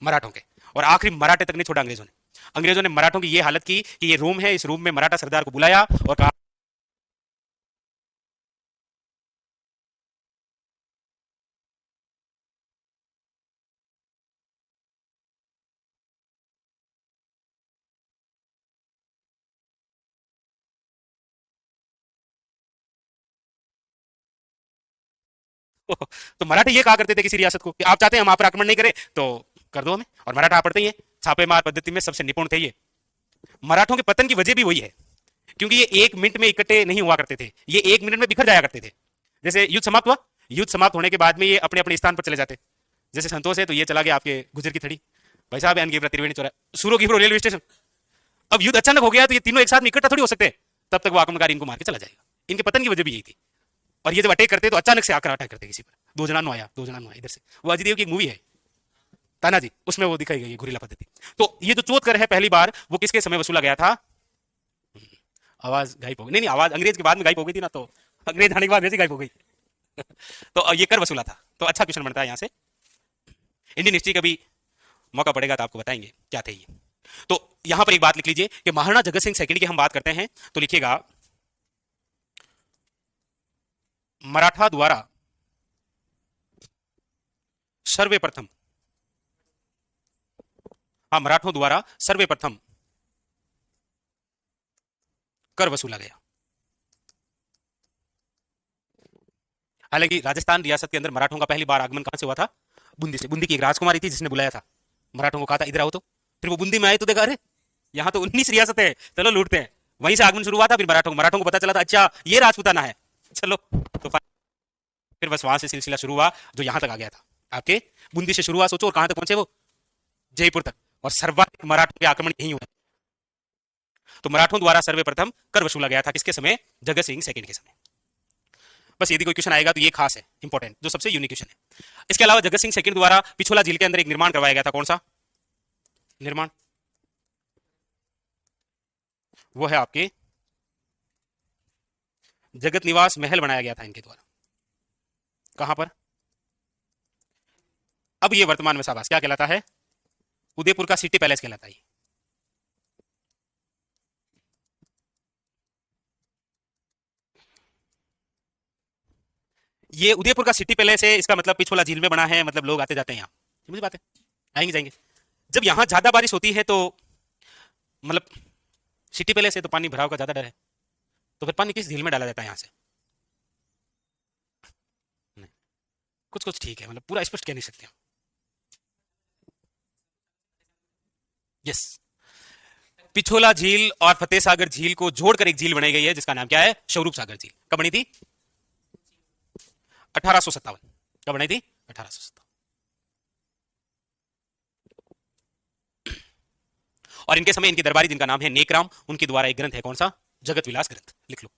मराठों के। और आखिरी मराठे तक नहीं छोड़ा अंग्रेजों ने। अंग्रेजों ने मराठों की ये हालत की कि ये रूम है, इस रूम में मराठा सरदार को बुलाया और कहा तो मराठे ये कहा करते थे किसी रियासत को कि आप चाहते हैं हम आप पर आक्रमण नहीं करें तो कर दो हमें। और मराठा पढ़ते ही है, छापेमार पद्धति में सबसे निपुण थे ये। मराठों के पतन की वजह भी वही है, क्योंकि ये 1 मिनट में इकट्ठे नहीं हुआ करते थे, ये 1 मिनट में बिखर जाया करते थे। जैसे युद्ध समाप्त हुआ, युद्ध समाप्त होने के बाद में ये अपने अपने स्थान पर चले जाते। जैसे संतोष है तो ये चला गया आपके गुजर की थड़ी, भाई साहब त्रिवेणी चौरा, सूरो की रेलवे स्टेशन। अब युद्ध अचानक हो गया तो ये तीनों एक साथ में इकट्ठा थोड़ी हो सकते, तब तक वो आक्रमणकारी इनको मार के चला जाएगा। इनके पतन की वजह भी यही थी। और ये जब अटैक करते तो अचानक से आकर अटैक करते किसी पर। 2 जना आया, 2 जना आया इधर से। वो अजय देव की एक मूवी है तानाजी, उसमें वो दिखाई गई है गुरिल्ला पद्धति। तो ये जो चौथ कर है पहली बार वो किसके समय वसूला गया था? आवाज गायब हो गई। नहीं आवाज अंग्रेज के बाद में गायब हो गई थी ना, तो अंग्रेज आने के बाद वैसे गायब हो गई। तो ये कर वसूला था। तो अच्छा क्वेश्चन बनता है यहां से। इंडियन हिस्ट्री का भी मौका पड़ेगा तो आपको बताएंगे क्या थे ये। तो यहां पर एक बात लिख लीजिए कि महाराणा जगत सिंह सेकंड की हम बात करते हैं तो लिखिएगा मराठा द्वारा सर्वप्रथम, हाँ मराठों द्वारा सर्वप्रथम कर वसूला गया। हालांकि राजस्थान रियासत के अंदर मराठों का पहली बार आगमन कहां से हुआ था? बूंदी से। बूंदी की एक राजकुमारी थी जिसने बुलाया था मराठों को, कहा था इधर आओ। तो फिर वो बूंदी में आए तो देखा अरे यहाँ तो 19 रियासत है, चलो लूटते हैं। वहीं से आगमन शुरू हुआ था। फिर मराठों को पता चला था अच्छा ये राजपूताना है, चलो। तो फिर बस वहां से सिलसिला शुरू हुआ जो यहां तक आ गया था। आपके बूंदी से शुरू हुआ, सोचो, और कहां तक पहुंचे वो? जयपुर तक। और सर्वाधिक मराठों के आक्रमण यहीं हुए। तो मराठों द्वारा सर्वप्रथम कर वसूला गया था किसके समय? जगत सिंह सेकंड के समय। बस यदि कोई क्वेश्चन आएगा तो ये खास है, इंपॉर्टेंट, जो सबसे यूनिक क्वेश्चन है। इसके अलावा जगत सिंह सेकंड द्वारा पिछोला झील के अंदर एक निर्माण करवाया गया था। कौन सा निर्माण? वो है आपके जगत निवास महल बनाया गया था इनके द्वारा। कहां पर? अब ये वर्तमान में शाबाश क्या कहलाता है? उदयपुर का सिटी पैलेस कहलाता है। ये उदयपुर का सिटी पैलेस है, इसका मतलब पिछोला झील में बना है, मतलब लोग आते जाते हैं यहाँ, समझ बात है, आएंगे जाएंगे। जब यहाँ ज्यादा बारिश होती है तो मतलब सिटी पैलेस है तो पानी भराव का ज्यादा डर है, तो फिर पानी किस झील में डाला जाता है यहाँ से? नहीं, कुछ कुछ ठीक है, मतलब पूरा स्पष्ट कह नहीं सकते हम। यस, पिछोला झील और फतेह सागर झील को जोड़कर एक झील बनाई गई है जिसका नाम क्या है? स्वरूप सागर झील। कब बनी थी? 1857। कब बनाई थी? 1857। और इनके समय इनके दरबारी जिनका नाम है नेकराम, उनके द्वारा एक ग्रंथ है, कौन सा? जगत विलास ग्रंथ। लिख लो,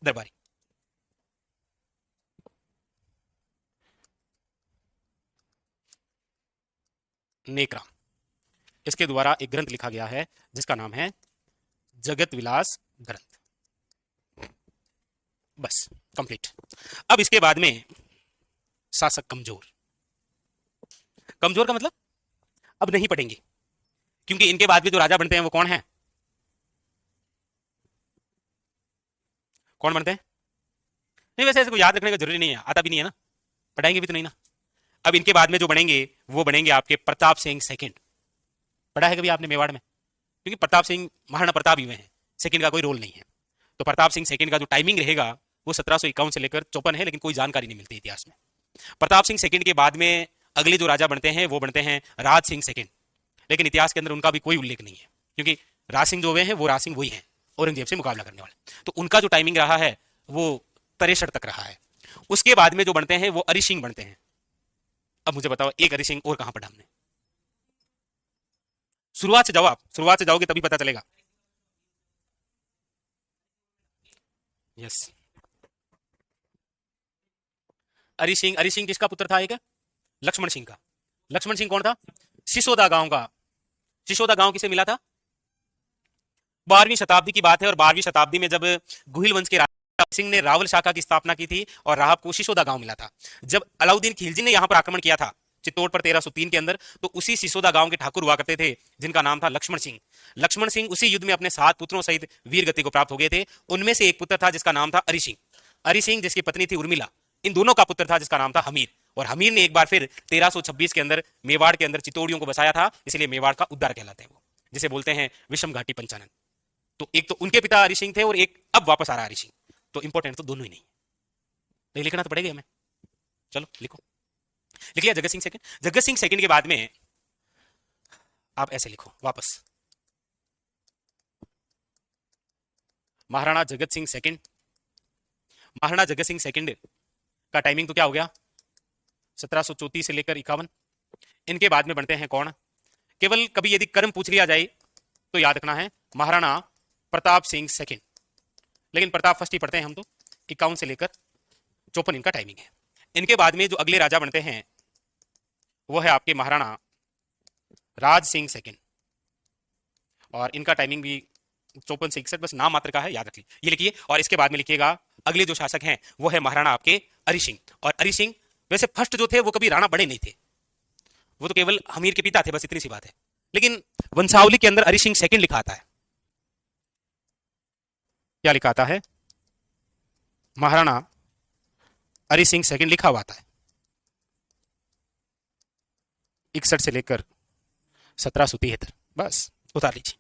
दरबारी नेकराम, इसके द्वारा एक ग्रंथ लिखा गया है जिसका नाम है जगत विलास ग्रंथ। बस कंप्लीट। अब इसके बाद में शासक कमजोर। कमजोर का मतलब अब नहीं पढ़ेंगे, क्योंकि इनके बाद भी जो राजा बनते हैं वो कौन है? कौन बनते हैं? नहीं, वैसे ऐसे को याद रखने का जरूरी नहीं है, आता भी नहीं है ना, पढ़ाएंगे भी तो नहीं ना। अब इनके बाद में जो बनेंगे वो बनेंगे आपके प्रताप सिंह सेकंड। पढ़ा है कभी आपने मेवाड़ में? क्योंकि प्रताप सिंह महाराणा प्रताप ही हुए हैं, सेकंड का कोई रोल नहीं है। तो प्रताप सिंह सेकंड का जो टाइमिंग रहेगा वो 1751 से लेकर 54 है, लेकिन कोई जानकारी नहीं मिलती इतिहास में। प्रताप सिंह सेकंड के बाद में अगले जो राजा बनते हैं वो बनते हैं राज सिंह सेकंड, लेकिन इतिहास के अंदर उनका भी कोई उल्लेख नहीं है, क्योंकि राज सिंह जो हुए हैं वो राज सिंह वही हैं, औरंगजेब से मुकाबला करने वाले। तो उनका जो टाइमिंग रहा है वो 63 तक रहा है। उसके बाद में जो बनते हैं वो अरि सिंह बनते हैं। अब मुझे बताओ, एक अरि सिंह और कहां पढ़ा हमने? शुरुआत से जाओ, आप शुरुआत से जाओगे तभी पता चलेगा। यस, अरि सिंह। अरि सिंह किसका पुत्र था? एक लक्ष्मण सिंह का। लक्ष्मण सिंह कौन था? सिसोदा गांव का। सिसोदा गांव किसे मिला था? 12वीं शताब्दी की बात है, और 12वीं शताब्दी में जब गुहिल वंश के राजा सिंह ने रावल शाखा की स्थापना की थी और राहब को सिसोदा गांव मिला था। जब अलाउद्दीन खिलजी ने यहां पर आक्रमण किया था चित्तौड़ पर 1303 के अंदर, तो उसी सिसोदा गांव के ठाकुर हुआ करते थे जिनका नाम था लक्ष्मण सिंह। लक्ष्मण सिंह उसी युद्ध में अपने 7 पुत्रों सहित वीर गति को प्राप्त हो गए थे। उनमें से एक पुत्र था जिसका नाम था अरि सिंह। अरि सिंह जिसकी पत्नी थी उर्मिला, इन दोनों का पुत्र था जिसका नाम था हमीर। और हमीर ने एक बार फिर 1326 के अंदर मेवाड़ के अंदर चित्तौड़ियों को बसाया था, इसलिए मेवाड़ का उद्धार कहलाते हैं वो, जिसे बोलते हैं विषम घाटी पंचानन। तो एक तो उनके पिता हरि सिंह थे और एक अब वापस आ रहा हरि सिंह, तो इंपॉर्टेंट तो दोनों ही नहीं। नहीं लिखना तो पड़ेगा हमें, चलो लिखो। लिख लिया जगत सिंह सेकंड। जगत सिंह सेकंड के बाद में आप ऐसे लिखो वापस, महाराणा जगत सिंह सेकंड। महाराणा जगत सिंह सेकंड का टाइमिंग तो क्या हो गया? 1734 से लेकर 51। इनके बाद में बनते हैं कौन? केवल कभी यदि कर्म पूछ लिया जाए तो याद रखना है महाराणा प्रताप सिंह सेकंड, लेकिन प्रताप फर्स्ट ही पढ़ते हैं हम तो। 51 से लेकर 54 इनका टाइमिंग है। इनके बाद में जो अगले राजा बनते हैं वो है आपके महाराणा राज सिंह सेकंड, और इनका टाइमिंग भी 54 से 61, बस नाम मात्र का है, याद रखिए, ये लिखिए। और इसके बाद में लिखिएगा अगले जो शासक हैं वो है महाराणा आपके अरि सिंह। और अरि सिंह वैसे फर्स्ट जो थे वो कभी राणा बड़े नहीं थे, वो तो केवल हमीर के पिता थे, बस इतनी सी बात है। लेकिन वंशावली के अंदर अरि सिंह सेकंड लिखा आता है। क्या लिखा आता है? महाराणा अरि सिंह सेकंड लिखा हुआ आता है, 61 से लेकर 1773। बस उतार लीजिए।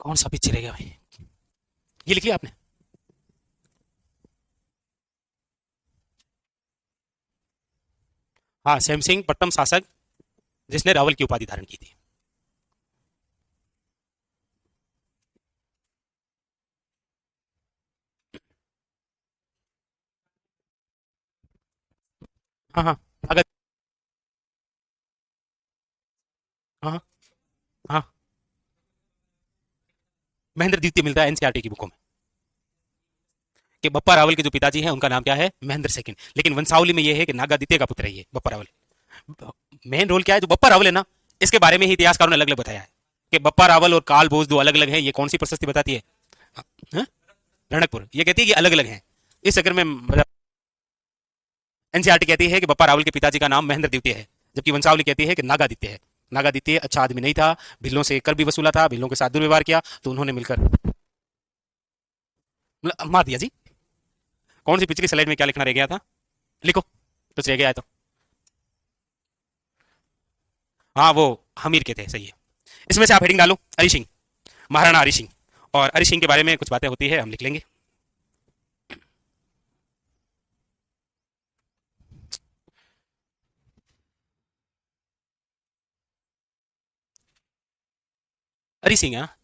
कौन सा पीछे रह गया भाई? ये लिख लिया आपने? हाँ, सैम सिंह प्रथम शासक जिसने रावल की उपाधि धारण की थी। हाँ हाँ, अगर हाँ हाँ हाँ, महेंद्र द्वितीय मिलता है एनसीईआरटी की बुकों में कि बप्पा रावल के जो पिताजी हैं उनका नाम क्या है? महेंद्र सेकंड। लेकिन वंशावली में यह है कि नागादित्य का पुत्र है ये बप्पा रावल। मेन रोल क्या है? जो बप्पा रावल है ना, इसके बारे में ही इतिहासकारों ने अलग अलग बताया है कि बप्पा रावल और काल बोस दो अलग अलग हैं। ये कौन सी प्रशस्ति बताती है? हाँ? रणकपुर ये कहती है कि अलग अलग हैं। इस चक्कर में एनसीईआरटी कहती है कि बप्पा रावल के पिताजी का नाम महेंद्र द्वितीय है, जबकि वंशावली कहती है कि नागादित्य है। नागादित्य अच्छा आदमी नहीं था, भिल्लों से कर भी वसूला था, भिल्लों के साथ दुर्व्यवहार किया, तो उन्होंने मिलकर मार दिया जी। कौन सी पिछली स्लाइड में क्या लिखना रह गया था, लिखो कुछ रह गया है तो। हाँ वो हमीर के थे, सही है। इसमें से आप हेडिंग डालो हरि सिंह, महाराणा हरि सिंह। और हरि सिंह के बारे में कुछ बातें होती है, हम लिख लेंगे। हरि सिंह, हाँ,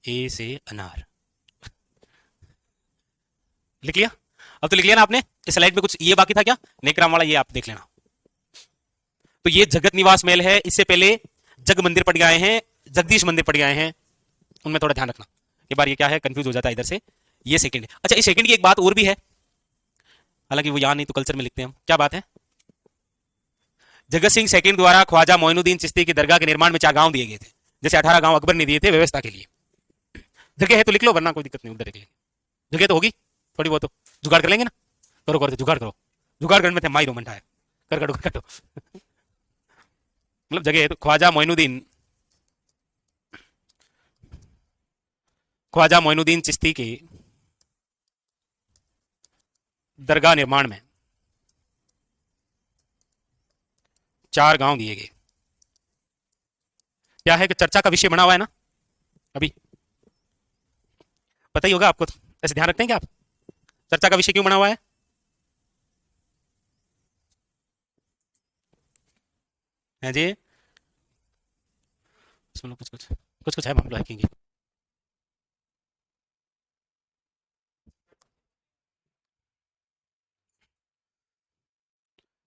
ए से अनार, लिख लिया। अब तो लिख लिया ना आपने। इस स्लाइड में कुछ ये बाकी था क्या, नेकराम वाला, ये आप देख लेना। तो ये जगत निवास महल है। इससे पहले जग मंदिर पड़ गए हैं, जगदीश मंदिर पड़ गए हैं, उनमें थोड़ा ध्यान रखना। एक बार ये क्या है, कंफ्यूज हो जाता है इधर से। ये सेकंड है। अच्छा, इस सेकंड की एक बात और भी है, हालांकि वो यहां नहीं तो कल्चर में लिखते हैं हम। क्या बात है, जगत सिंह सेकंड द्वारा ख्वाजा मोइनुद्दीन चिश्ती की दरगाह के निर्माण में 4 गांव दिए गए थे। जैसे 18 गांव अकबर ने दिए थे व्यवस्था के लिए। जगह है तो लिख लो, वरना कोई दिक्कत नहीं, उधर लिख लेंगे। जगह तो होगी थोड़ी बहुत, तो जुगाड़ कर लेंगे ना। करो करो जुगाड़ करो, जुगाड़ करने में थे माई रोमन है, कर कटो कर कटो। मतलब जगह है तो ख्वाजा मोइनुद्दीन चिश्ती के दरगाह निर्माण में 4 गांव दिए गए। क्या है कि चर्चा का विषय बना हुआ है ना, अभी पता ही होगा आपको। ऐसे ध्यान रखते हैं क्या आप, चर्चा का विषय क्यों बना हुआ है जी। सुनो, कुछ कुछ कुछ कुछ है मामला है कि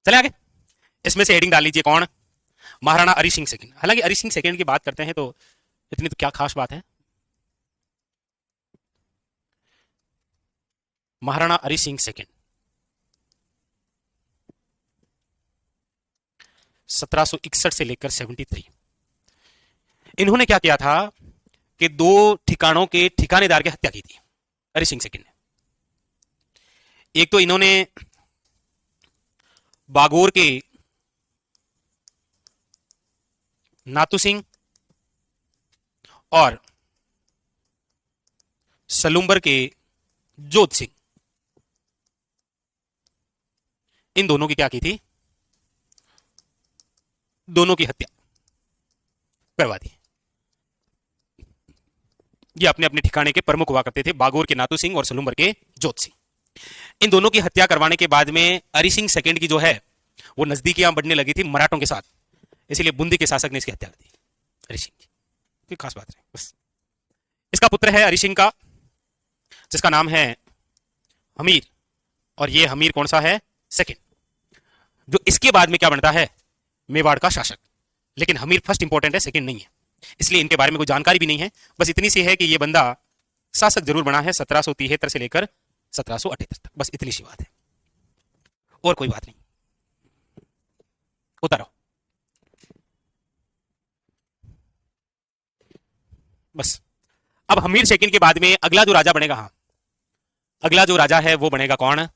चले आगे। इसमें से हेडिंग डाल लीजिए, कौन, महाराणा हरि सिंह सेकंड। हालांकि हरि सिंह सेकंड की बात करते हैं तो इतनी तो क्या खास बात है। महाराणा हरि सिंह सेकंड 1761 से लेकर 73। इन्होंने क्या किया था कि 2 ठिकानों के ठिकानेदार की हत्या की थी हरि सिंह सेकंड ने। एक तो इन्होंने बागोर के नातू सिंह और सलूम्बर के जोध सिंह, इन दोनों की क्या की थी, दोनों की हत्या करवा दी। ये अपने अपने ठिकाने के प्रमुख हुआ करते थे, बागोर के नातू सिंह और सलूम्बर के जोध सिंह। इन दोनों की हत्या करवाने के बाद में हरि सिंह सेकंड की जो है वो नजदीकियां बढ़ने लगी थी मराठों के साथ, इसलिए बूंदी के शासक ने इसकी हत्या कर दी हरि सिंह की। कोई खास बात नहीं, बस। इसका पुत्र है हरि सिंह का, जिसका नाम है हमीर, और ये हमीर कौन सा है, सेकंड, जो इसके बाद में क्या बनता है, मेवाड़ का शासक। लेकिन हमीर फर्स्ट इंपॉर्टेंट है, सेकंड नहीं है, इसलिए इनके बारे में कोई जानकारी भी नहीं है। बस इतनी सी है कि ये बंदा शासक जरूर बना है 1773 से लेकर 1778 तक, बस इतनी सी बात है, और कोई बात नहीं। उतारो बस। अब हमीर सेकंड के बाद में अगला जो राजा बनेगा, हाँ, अगला जो राजा है वो बनेगा कौन,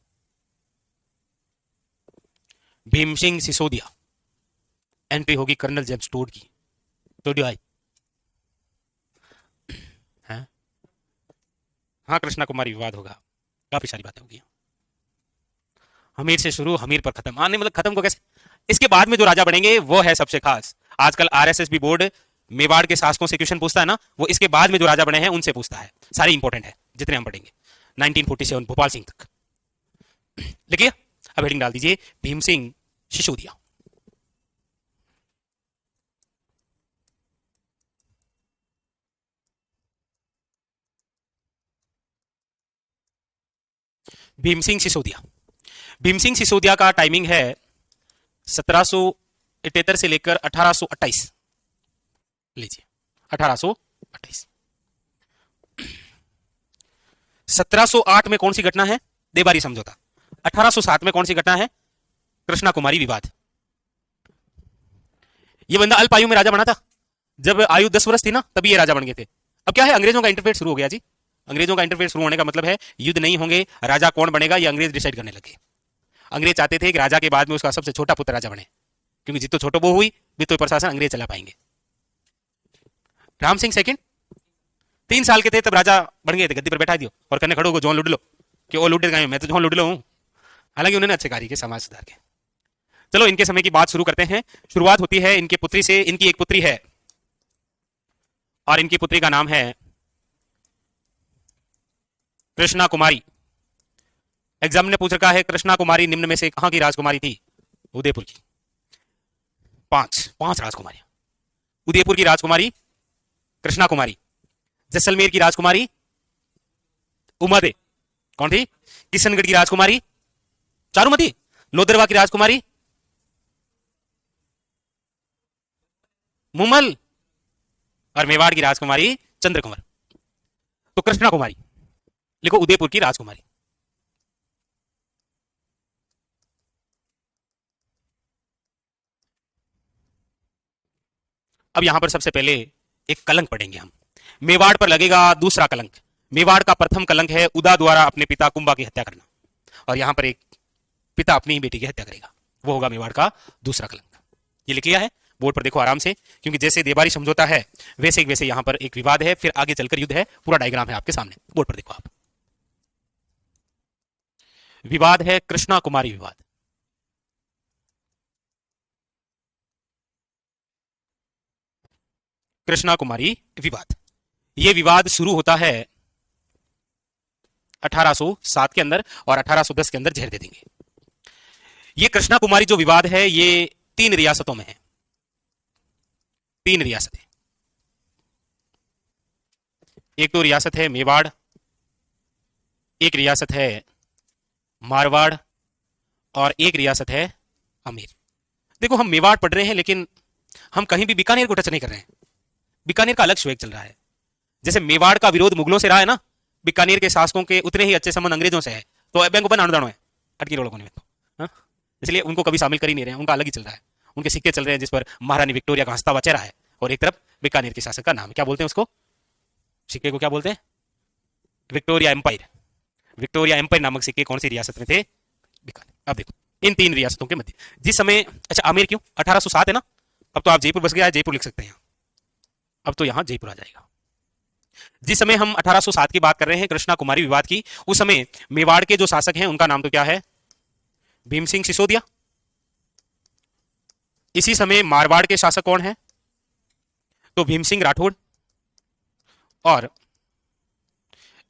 भीम सिंह सिसोदिया। एंट्री होगी कर्नल जेम्स टोड की। टोडी आई, हाँ हाँ, कृष्णा कुमारी विवाद होगा, काफी सारी बातें होगी। हमीर से शुरू, हमीर पर खत्म। आने मतलब खत्म को कैसे, इसके बाद में जो राजा बनेंगे वो है सबसे खास। आजकल आरएसएस भी बोर्ड मेवाड़ के शासकों से क्वेश्चन पूछता है ना, वो इसके बाद में जो राजा बने हैं उनसे पूछता है। सारे इंपॉर्टेंट है जितने हम पढ़ेंगे, 1947 भोपाल सिंह तक। लिखिए, अब हेडिंग डाल दीजिए, भीम सिंह सिसोदिया। भीम सिंह सिसोदिया। भीम सिंह सिसोदिया का टाइमिंग है 1778 से लेकर 1828। लीजिए 1828। 1708 में कौन सी घटना है, देबारी समझौता। 1807 में कौन सी घटना है, कृष्णा कुमारी विवाद। ये बंदा अल्प आयु में राजा बना था, जब आयु 10 वर्ष थी ना तभी ये राजा बन गए थे। अब क्या है, अंग्रेजों का इंटरफेयर शुरू हो गया जी। अंग्रेजों का इंटरफेयर शुरू होने का मतलब है युद्ध नहीं होंगे, राजा कौन बनेगा ये अंग्रेज डिसाइड करने लगे। अंग्रेज चाहते थे कि राजा के बाद में उसका सबसे छोटा पुत्र राजा बने, क्योंकि जितो छोटो बो हुई भी तो प्रशासन अंग्रेज चला पाएंगे। राम सिंह सेकंड 3 साल के थे तब राजा बन गए थे, गद्दी पर बैठा दियो और कन्ने खड़ो को जॉन लुडलो कि ओ लुडे गए, मैं तो जॉन लुडलो हूं। हालांकि उन्होंने अच्छे कार्य किए समाज सुधार के। चलो इनके समय की बात शुरू करते हैं। शुरुआत होती है इनके पुत्री से। इनकी एक पुत्री है और इनकी पुत्री का नाम है कृष्णा कुमारी। एग्जाम ने पूछ रखा है कृष्णा कुमारी निम्न में से कहां की राजकुमारी थी? उदयपुर की। पांच राजकुमारी। उदयपुर की राजकुमारी कृष्णा कुमारी, जैसलमेर की राजकुमारी उमा दे, कौन थी? किशनगढ़ की राजकुमारी चारुमती, लोदरवा की राजकुमारी मुमल और मेवाड़ की राजकुमारी चंद्रकुमार। तो कृष्णा कुमारी लिखो, उदयपुर की राजकुमारी। अब यहां पर सबसे पहले एक कलंक पढ़ेंगे हम। मेवाड़ पर लगेगा दूसरा कलंक। मेवाड़ का प्रथम कलंक है उदा द्वारा अपने पिता कुंभा की हत्या करना, और यहां पर एक पिता अपनी ही बेटी की हत्या करेगा, वो होगा मेवाड़ का दूसरा कलंक। ये लिख लिया है, बोर्ड पर देखो आराम से, क्योंकि जैसे देबारी समझौता है वैसे वैसे यहां पर एक विवाद है, फिर आगे चलकर युद्ध है, पूरा डायग्राम है आपके सामने, बोर्ड पर देखो आप। विवाद है कृष्णा कुमारी विवाद। कृष्णा कुमारी विवाद। यह विवाद शुरू होता है 1807 के अंदर और 1810 के अंदर जहर दे देंगे। ये कृष्णा कुमारी जो विवाद है ये 3 रियासतों में है। 3 रियासतें। एक तो रियासत है मेवाड़, एक रियासत है मारवाड़ और एक रियासत है अमेर। देखो हम मेवाड़ पढ़ रहे हैं लेकिन हम कहीं भी बीकानेर को टच नहीं कर रहे हैं। बीकानेर का अलग श्वेक चल रहा है। जैसे मेवाड़ का विरोध मुगलों से रहा है ना, बीकानेर के शासकों के उतने ही अच्छे संबंध अंग्रेजों से है, तो बैंक ओपन अनुदान है अटकी रोल में तो, हाँ? इसलिए उनको कभी शामिल कर ही नहीं रहे हैं, उनका अलग ही चल रहा है। उनके सिक्के चल रहे हैं जिस पर महारानी विक्टोरिया का हंसता हुआ चेहरा है और एक तरफ बीकानेर के शासक का नाम। क्या बोलते हैं उसको, सिक्के को क्या बोलते हैं? Victoria empire. विक्टोरिया एम्पायर नामक सिक्के कौन सी रियासत में थे? बीकानेर। अब देखो इन 3 रियासतों के मध्य जिस समय, अच्छा आमेर क्यों? 1807 है ना, अब तो आप जयपुर बस गया है, जयपुर लिख सकते हैं, अब तो यहां जयपुर आ जाएगा। जिस समय हम 1807 की बात कर रहे हैं कृष्णा कुमारी विवाद की, उस समय मेवाड़ के जो शासक हैं उनका नाम तो क्या है? भीम सिंह सिसोदिया। इसी समय मारवाड़ के शासक कौन है? तो भीम सिंह राठौड़। और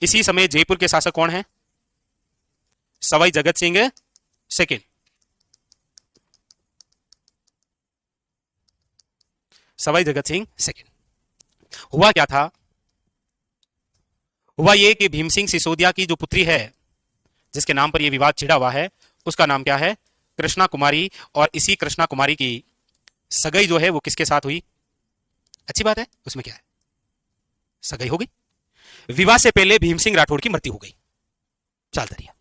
इसी समय जयपुर के शासक कौन है? सवाई जगत सिंह सेकेंड। सवाई जगत सिंह सेकेंड। हुआ क्या था? हुआ यह कि भीम सिंह सिसोदिया की जो पुत्री है जिसके नाम पर यह विवाद छिड़ा हुआ है, उसका नाम क्या है? कृष्णा कुमारी। और इसी कृष्णा कुमारी की सगाई जो है वो किसके साथ हुई? अच्छी बात है, उसमें क्या है, सगाई हो गई। विवाह से पहले भीम सिंह राठौड़ की मृत्यु हो गई। चाल दरिया।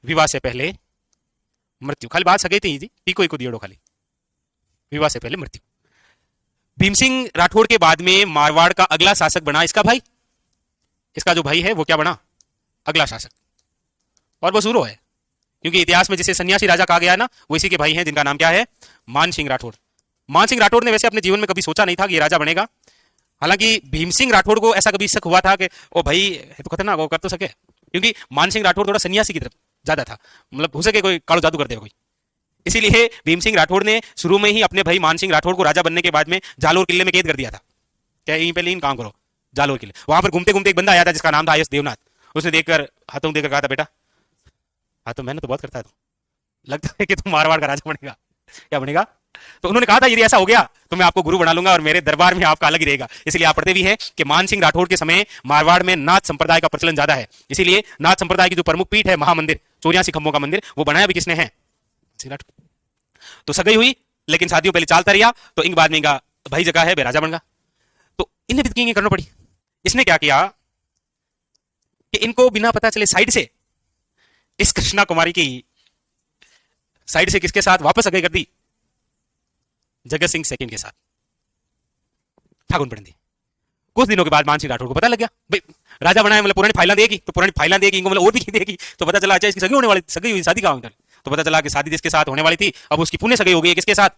विवाह से पहले मृत्यु, खाली बात सगाई थी जी, टीको को दियो खाली। विवाह से पहले मृत्यु। भीम सिंह राठौड़ के बाद में मारवाड़ का अगला शासक बना इसका भाई। इसका जो भाई है वो क्या बना? अगला शासक। और वो सूरो है, क्योंकि इतिहास में जिसे सन्यासी राजा कहा गया है ना, वो इसी के भाई हैं जिनका नाम क्या है? मान सिंह राठौड़। मान सिंह राठौड़ ने वैसे अपने जीवन में कभी सोचा नहीं था कि ये राजा बनेगा। हालांकि भीम सिंह राठौड़ को ऐसा कभी शक हुआ था कि ओ भाई है तो खतरनाक, वो कर तो सके, क्योंकि मान सिंह राठौड़ थोड़ा सन्यासी की तरफ ज्यादा था, मतलब हो सके कोई कालो जादू कर देगा कोई। इसीलिए भीम सिंह राठौड़ ने शुरू में ही अपने भाई मान सिंह राठौड़ को राजा बनने के बाद में जालोर किले में कैद कर दिया था। क्या यहीं पे लीन काम करो, जालोर किले। वहां पर घूमते घूमते एक बंदा आया था जिसका नाम था आयस देवनाथ। उसने देखकर हाथों देकर कहा था, बेटा हाँ तो मैंने तो बहुत करता है, तो लगता है कि तुम मारवाड़ का राजा बनेगा। क्या बनेगा? तो उन्होंने कहा था यदि ऐसा हो गया तो मैं आपको गुरु बना लूंगा और मेरे दरबार में आपका अलग ही रहेगा। इसलिए आप पढ़ते भी हैं कि मान सिंह राठौड़ के समय मारवाड़ में नाथ संप्रदाय का प्रचलन ज्यादा है, इसीलिए नाथ संप्रदाय की जो प्रमुख पीठ है महामंदिर 84 खंभों का मंदिर, वो बनाया भी किसने है? सिंह राठौड़। तो सगाई हुई लेकिन शादियों पहले चालता रहा, तो इंग बाद में इंगा भाई जगह है राजा बन गया। तो इन्हें भी करना पड़ी। इसने क्या किया कि इनको बिना पता चले साइड से इस कृष्णा कुमारी की साइड से किसके साथ वापस सगाई कर दी? जगत सिंह सेकंड के साथ, ठाकुर पढ़ दी। कुछ दिनों के बाद मान सिंह राठौड़ को पता लग गया भाई राजा बना है, मतलब पुरानी फाइलें देगी, तो पुरानी फाइलें देगी इनको, मतलब और भी देगी, तो पता चला अच्छा इसकी सगी होने वाली, सगी हुई शादी का तो पता चला कि शादी जिसके साथ होने वाली थी अब उसकी पुण्य सगाई हो गई है किसके साथ?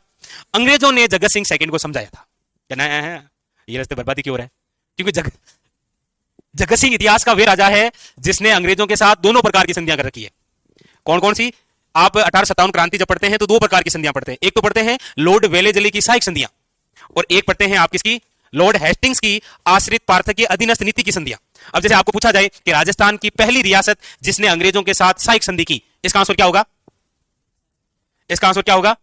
अंग्रेजों ने जगत सिंह सेकंड को समझाया था कहना है ये रास्ते बर्बादी क्यों हो रहा है, क्योंकि जगत सिंह इतिहास का वे राजा है जिसने अंग्रेजों के साथ दोनों प्रकार की संधियां कर रखी है। कौन कौन सी? आप 1857 क्रांति जब पढ़ते हैं तो दो प्रकार की संधियां पढ़ते हैं, एक तो पढ़ते हैं लॉर्ड वेलेजली की सहायक संधियां और एक पढ़ते हैं आप किसकी? लॉर्ड हेस्टिंग्स की आश्रित पार्थक्य अधीनस्थ नीति की संधियां। अब जैसे आपको पूछा जाए कि राजस्थान की पहली रियासत जिसने अंग्रेजों के साथ सहायक संधि की, इसका आंसर क्या होगा? इसका आंसर क्या होगा?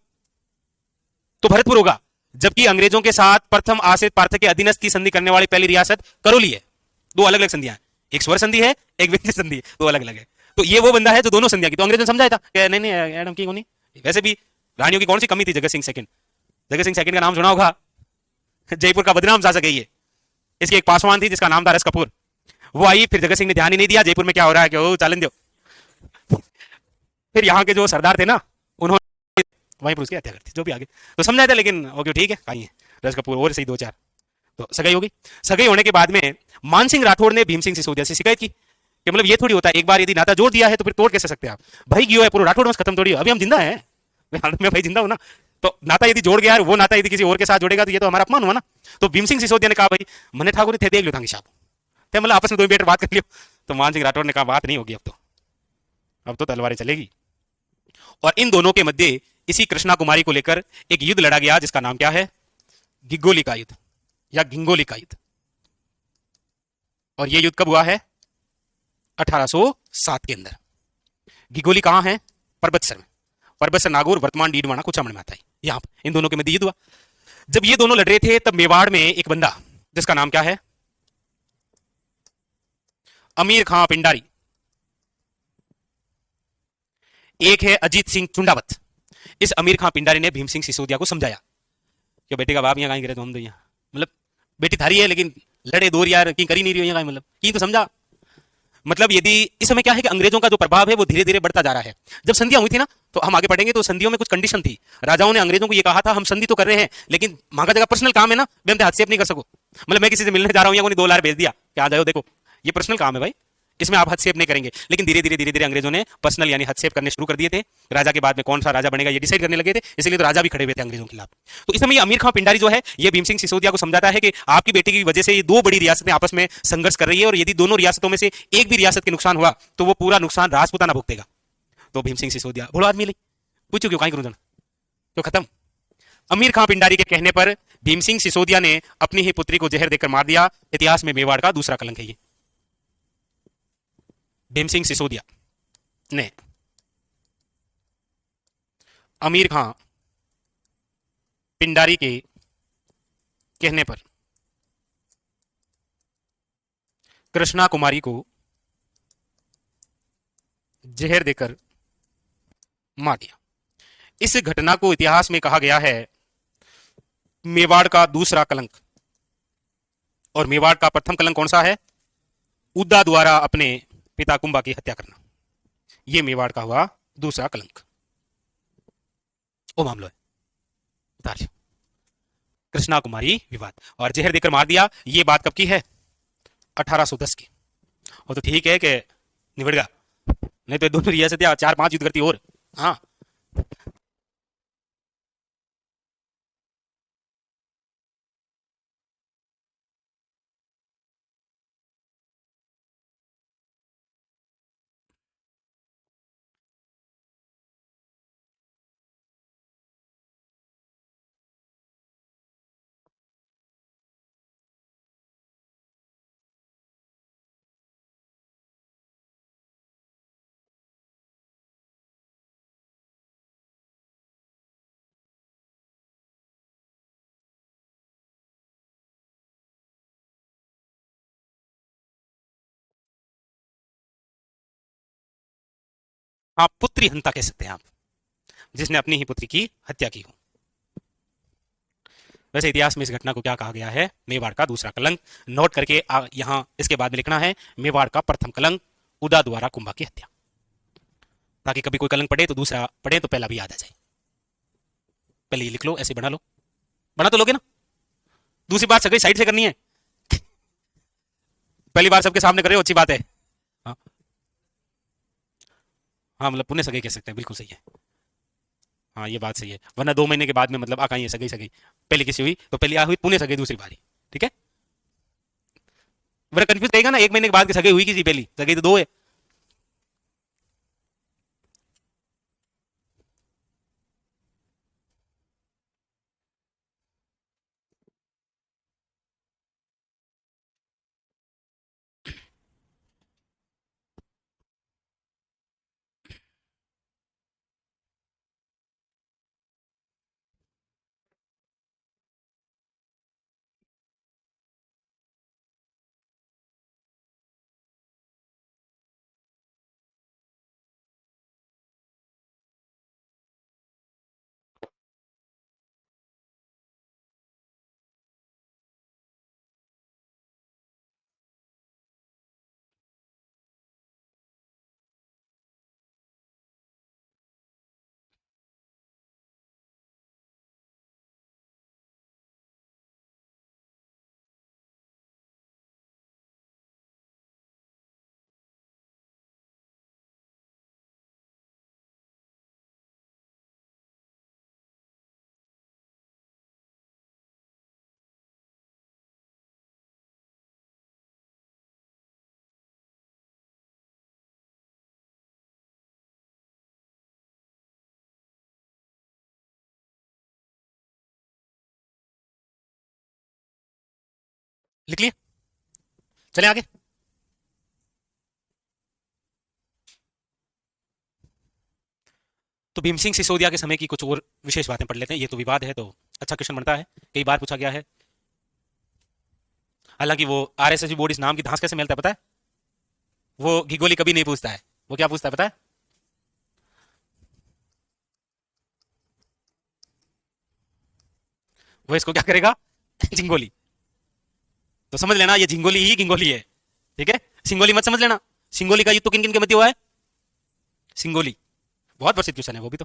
तो भरतपुर होगा। जबकि अंग्रेजों के साथ प्रथम आश्रित पार्थक्य अधीनस्थ की संधि करने वाली पहली रियासत करौली है। दो अलग अलग संधियां हैं, एक स्वर संधि है एक व्यंजन संधि है, दो अलग अलग है। तो ये वो बंदा है जो दोनों संधियां की। तो अंग्रेजों ने समझाया था कि नहीं नहीं मैडम की नहीं। वैसे भी रानियों की कौन सी कमी थी? जगत सिंह सेकंड। जगत सिंह सेकंड का नाम सुना होगा, जयपुर का बदनाम शासक है ये। इसकी एक पासवान थी जिसका नाम था रस कपूर, वो आई, फिर जगत सिंह ने ध्यान ही नहीं दिया जयपुर में क्या हो रहा है कि ओ चालन दो। फिर यहाँ के जो सरदार थे ना उन्होंने वहीं पर उसकी हत्या कर दी, जो भी आगे तो समझाया था, लेकिन ओके ठीक है कहीं है रस कपूर और सही दो चार। तो सगाई होगी। सगाई होने के बाद में मानसिंह राठौड़ ने भीम सिंह सिसोदिया से शिकायत की कि मतलब ये थोड़ी होता है, एक बार यदि नाता जोड़ दिया है तो फिर तोड़ कैसे सकते हैं आप? भाई क्यों है पूरा राठौड़ वंश खत्म थोड़ी, अभी हम जिंदा हैं, मैं भाई जिंदा हूं ना। तो नाता यदि जोड़ गया है, वो नाता यदि किसी और के साथ जोड़ेगा तो ये तो हमारा अपमान हुआ ना। तो भीम सिंह सिसोदिया ने कहा भाई मने ठाकुर थे देख लो थांगी साहब, थे मतलब आपस में दो बेटर बात कर लियो। तो मान सिंह राठौड़ ने कहा बात नहीं होगी, अब तो तलवारें चलेगी। और इन दोनों के मध्य इसी कृष्णा कुमारी को लेकर एक युद्ध लड़ा गया जिसका नाम क्या है? गिगोली का युद्ध या गिंगोली का युद्ध। और यह युद्ध कब हुआ है? 1807 के अंदर। गिगोली कहां है? परबतसर में। परबतसर नागौर वर्तमान डीडवाना कुचामण में आता है। यहां इन दोनों के मध्य युद्ध हुआ। जब ये दोनों लड़ रहे थे तब मेवाड़ में एक बंदा जिसका नाम क्या है? अमीर खां पिंडारी, एक है अजीत सिंह चुंडावत। इस अमीर खां पिंडारी ने भीम सिंह सिसोदिया को समझाया कि बेटे का बाप यहाँ कहीं करे तो हम तो यहाँ मतलब बेटी थारी है लेकिन लड़े दूर यार की करी नहीं रही हो यहाँ, मतलब की तो समझा। मतलब यदि इस समय क्या है कि अंग्रेजों का जो प्रभाव है वो धीरे धीरे बढ़ता जा रहा है। जब संधियां हुई थी ना तो हम आगे पढ़ेंगे, तो संधियों में कुछ कंडीशन थी। राजाओं ने अंग्रेजों को ये कहा था हम संधि तो कर रहे हैं लेकिन मांगा जगह पर्सनल काम है ना, मैं हस्तक्षेप नहीं कर सको। मतलब मैं किसी से मिलने जा रहा हूँ या कोई 2 लाख भेज दिया कि आ जाओ देखो ये पर्सनल काम है भाई, इसमें आप हस्तक्षेप नहीं करेंगे। लेकिन धीरे धीरे अंग्रेजों ने पर्सनल यानी हस्तक्षेप करने शुरू कर दिए थे। राजा के बाद में कौन सा राजा बनेगा ये डिसाइड करने लगे थे, इसलिए तो राजा भी खड़े हुए थे अंग्रेजों के खिलाफ। तो इस समय अमीर खां पिंडारी जो है ये भीम सिंह सिसोदिया को समझाता है कि आपकी बेटी की वजह से ये दो बड़ी रियासतें आपस में संघर्ष कर रही है और यदि दोनों रियासतों में से एक भी रियासत के नुकसान हुआ तो वो पूरा नुकसान राजपूताना भुगतेगा। तो भीम सिंह सिसोदिया भोला आदमी पूछो क्यों, कहीं करूं तो खत्म। अमीर खां पिंडारी के कहने पर भीम सिंह सिसोदिया ने अपनी ही पुत्री को जहर देकर मार दिया। इतिहास में मेवाड़ का दूसरा कलंक है ये। भीम सिंह सिसोदिया ने अमीर खां पिंडारी के कहने पर कृष्णा कुमारी को जहर देकर मार दिया। इस घटना को इतिहास में कहा गया है मेवाड़ का दूसरा कलंक। और मेवाड़ का प्रथम कलंक कौन सा है? उद्दा द्वारा अपने पिता कुंभा की हत्या करना। यह मेवाड़ का हुआ दूसरा कलंक। ओ मामलो है उतार कृष्णा कुमारी विवाद और जहर देकर मार दिया। यह बात कब की है? 1810 की। और तो ठीक है कि निबड़ गया, नहीं तो दोनों रियासतें 4-5 युद्ध करती और। हाँ हाँ पुत्री हंता कह सकते हैं आप, जिसने अपनी ही पुत्री की हत्या की हो। वैसे इतिहास में इस घटना को क्या कहा गया है? मेवाड़ का दूसरा कलंक। नोट करके यहां इसके बाद में लिखना है मेवाड़ का प्रथम कलंक, उदा द्वारा कुंभा की हत्या, ताकि कभी कोई कलंक पढ़े तो दूसरा पढ़े तो पहला भी याद आ जाए। पहले ये लिख लो, ऐसे बना लो, बना तो लोगे ना। दूसरी बात सगई साइड से करनी है, पहली बार सबके सामने कर रहे हो, अच्छी बात है। हाँ हाँ मतलब पुण्य सगे कह सकते हैं, बिल्कुल सही है। हाँ ये बात सही है, वरना 2 महीने के बाद में मतलब आकाई है सगई सगई, पहले किसी हुई तो पहली आ हुई पुणे सगई दूसरी बारी, ठीक है। वरना कंफ्यूज रहेगा ना, 1 महीने के बाद की सगई हुई किसी पहली सगई तो 2 है। लिख लिए, चले आगे। तो भीम सिंह सिसोदिया के समय की कुछ और विशेष बातें पढ़ लेते हैं, ये तो विवाद है तो अच्छा क्वेश्चन बनता है, कई बार पूछा गया है। हालांकि वो आरएसएस बोर्ड इस नाम की धांस कैसे मिलता है पता है, वो घिगोली कभी नहीं पूछता है, वो क्या पूछता है पता है, वो इसको क्या करेगा झिंगोली। तो समझ लेना ये झिंगोली ही घिंगोली है, ठीक है, सिंगोली मत समझ लेना। सिंगोली का युद्ध तो किन किन के मध्य हुआ है, सिंगोली, बहुत प्रसिद्ध क्वेश्चन है वो भी तो।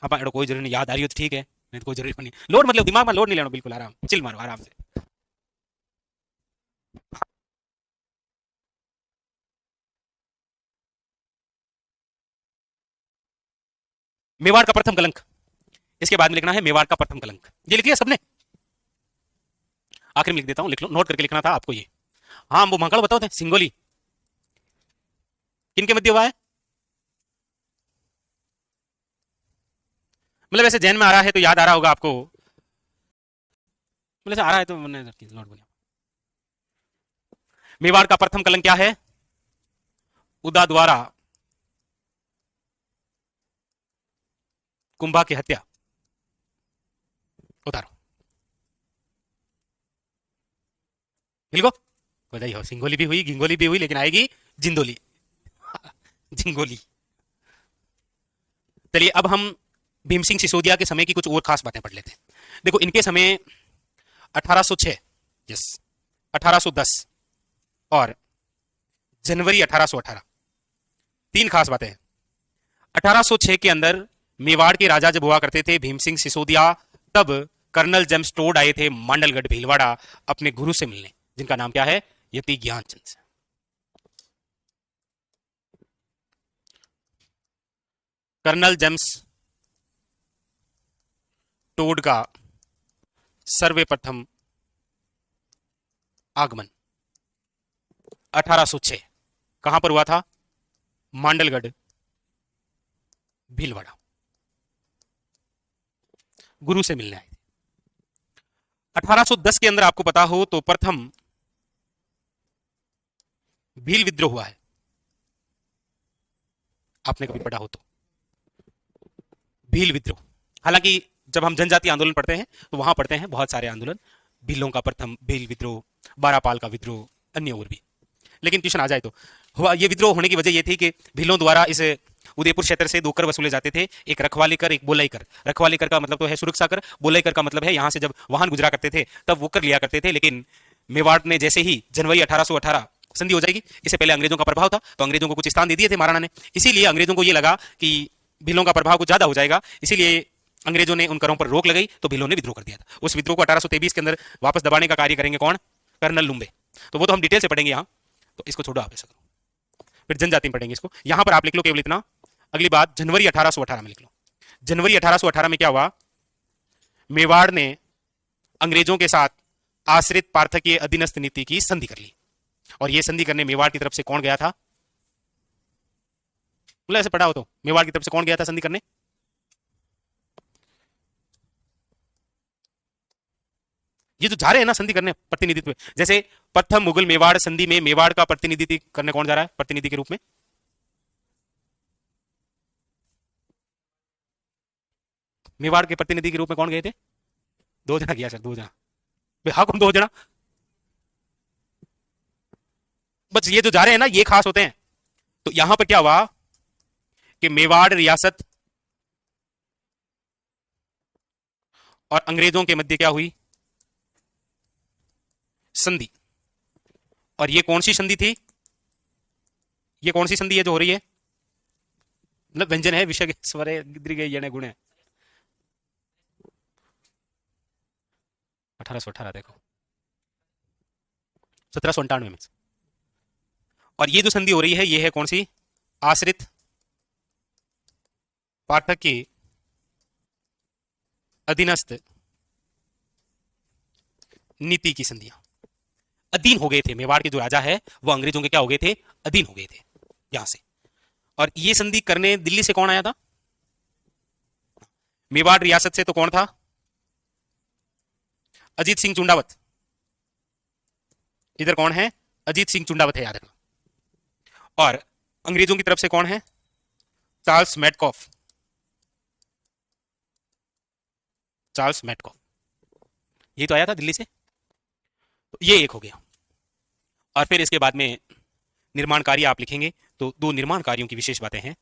आप कोई जरूरी नहीं, याद आ रही हो तो ठीक है, नहीं तो कोई जरूरी नहीं, लोड मतलब दिमाग में लोड नहीं लेना, बिल्कुल आराम चिल मारो आराम से। मेवाड़ का प्रथम कलंक, इसके बाद में लिखना है मेवाड़ का प्रथम कलंक, ये लिख लिया सबने, आखिर में लिख देता हूं, लिख लो, नोट करके लिखना था आपको ये। हाँ वो महाकाल बताओ थे सिंगोली किन के मध्य हुआ है, मतलब ऐसे जैन में आ रहा है तो याद आ रहा होगा आपको, मतलब ऐसे आ रहा है तो मैंने नोट बना। मेवाड़ का प्रथम कलंक क्या है, उदा द्वारा कुंभा की हत्या, उतारो बिल्को, बधाई हो, सिंगोली भी हुई गिंगोली भी हुई, लेकिन आएगी जिंदोली झिंगोली। चलिए अब हम भीम सिंह सिसोदिया के समय की कुछ और खास बातें पढ़ लेते हैं। देखो इनके समय 1806, यस 1810 और जनवरी 1818, तीन खास बातें हैं। 1806 के अंदर मेवाड़ के राजा जब हुआ करते थे भीम सिंह सिसोदिया, तब कर्नल जेम्स टोड आए थे मांडलगढ़ भीलवाड़ा अपने गुरु से मिलने, जिनका नाम क्या है, यति ज्ञानचंद से। कर्नल जेम्स टोड का सर्वप्रथम आगमन 1806 कहां पर हुआ था, मांडलगढ़ भीलवाड़ा, गुरु से मिलने आए। 1810 के अंदर आपको पता हो तो प्रथम भील विद्रोह हुआ है, आपने कभी पढ़ा हो तो, भील विद्रोह। हालांकि जब हम जनजाति आंदोलन पढ़ते हैं तो वहां पढ़ते हैं बहुत सारे आंदोलन, भीलों का प्रथम भील विद्रोह, बारापाल का विद्रोह, अन्य और भी, लेकिन ट्यूशन आ जाए तो हुआ। ये विद्रोह होने की वजह यह थी कि भीलों द्वारा इस उदयपुर क्षेत्र से 2 कर वसूले जाते थे, एक रखवाली कर एक बोलाई कर। रखवाली कर का मतलब तो है सुरक्षा कर, बोलाई कर का मतलब है यहां से जब वाहन गुजरा करते थे तब वो कर लिया करते थे। लेकिन मेवाड़ ने जैसे ही जनवरी 1818 संधि हो जाएगी, इससे पहले अंग्रेजों का प्रभाव था तो अंग्रेजों को कुछ स्थान दे दिए थे महाराणा ने, इसीलिए अंग्रेजों को यह लगा कि भीलों का प्रभाव कुछ ज्यादा हो जाएगा, इसीलिए अंग्रेजों ने उन करों पर रोक लगाई, तो भीलों ने विद्रोह कर दिया था। उस विद्रोह को 1823 के अंदर वापस दबाने का कार्य करेंगे कौन, कर्नल लुम्बे, तो वो तो हम डिटेल से पढ़ेंगे यहाँ, तो इसको छोड़ो आप ऐसा करो, फिर जनजाति में पढ़ेंगे इसको। यहां पर आप लिख लो केवल इतना, अगली बात जनवरी 1818 में लिख लो। जनवरी 1818 में क्या हुआ? मेवाड़ ने अंग्रेजों के साथ आश्रित पार्थकीय अधीनस्थ नीति की संधि कर ली। और यह संधि करने मेवाड़ की तरफ से कौन गया था? मतलब ऐसे पढ़ा हो तो, मेवाड़ की तरफ से कौन गया था संधि करने? ये जो जा रहे हैं ना संधि करने प्रतिनिधित्व, जैसे प्रथम मुगल मेवाड़ संधि में मेवाड़ का प्रतिनिधित्व करने कौन जा रहा है प्रतिनिधि के रूप में? मेवाड़ के प्रतिनिधि के रूप में कौन गए थे? दो जना गया सर, दो जना। हाँ कौन दो जना? बस ये जो जा रहे हैं ना ये खास होते हैं। तो यहां पर क्या हुआ कि मेवाड़ रियासत और अंग्रेजों के मध्य क्या हुई? संधि। और ये कौन सी संधि थी? ये कौन सी संधि है जो हो रही है? मतलब व्यंजन है, विषय स्वर है, गिद्री गई यण गुण है। 1818 देखो, 1798 में। और ये जो संधि हो रही है ये है कौन सी? आश्रित पाठक के अधीनस्थ नीति की संधियां। अधीन हो गए थे, मेवाड़ के जो राजा है वो अंग्रेजों के क्या हो गए थे? अधीन हो गए थे यहां से। और ये संधि करने दिल्ली से कौन आया था? मेवाड़ रियासत से तो कौन था? अजीत सिंह चुंडावत। इधर कौन है? अजीत सिंह चुंडावत है, याद रखना। और अंग्रेजों की तरफ से कौन है? चार्ल्स मैडकॉफ। चार्ल्स मैडकॉफ ये तो आया था दिल्ली से। तो ये एक हो गया। और फिर इसके बाद में निर्माण कार्य आप लिखेंगे तो दो निर्माण कार्यों की विशेष बातें हैं।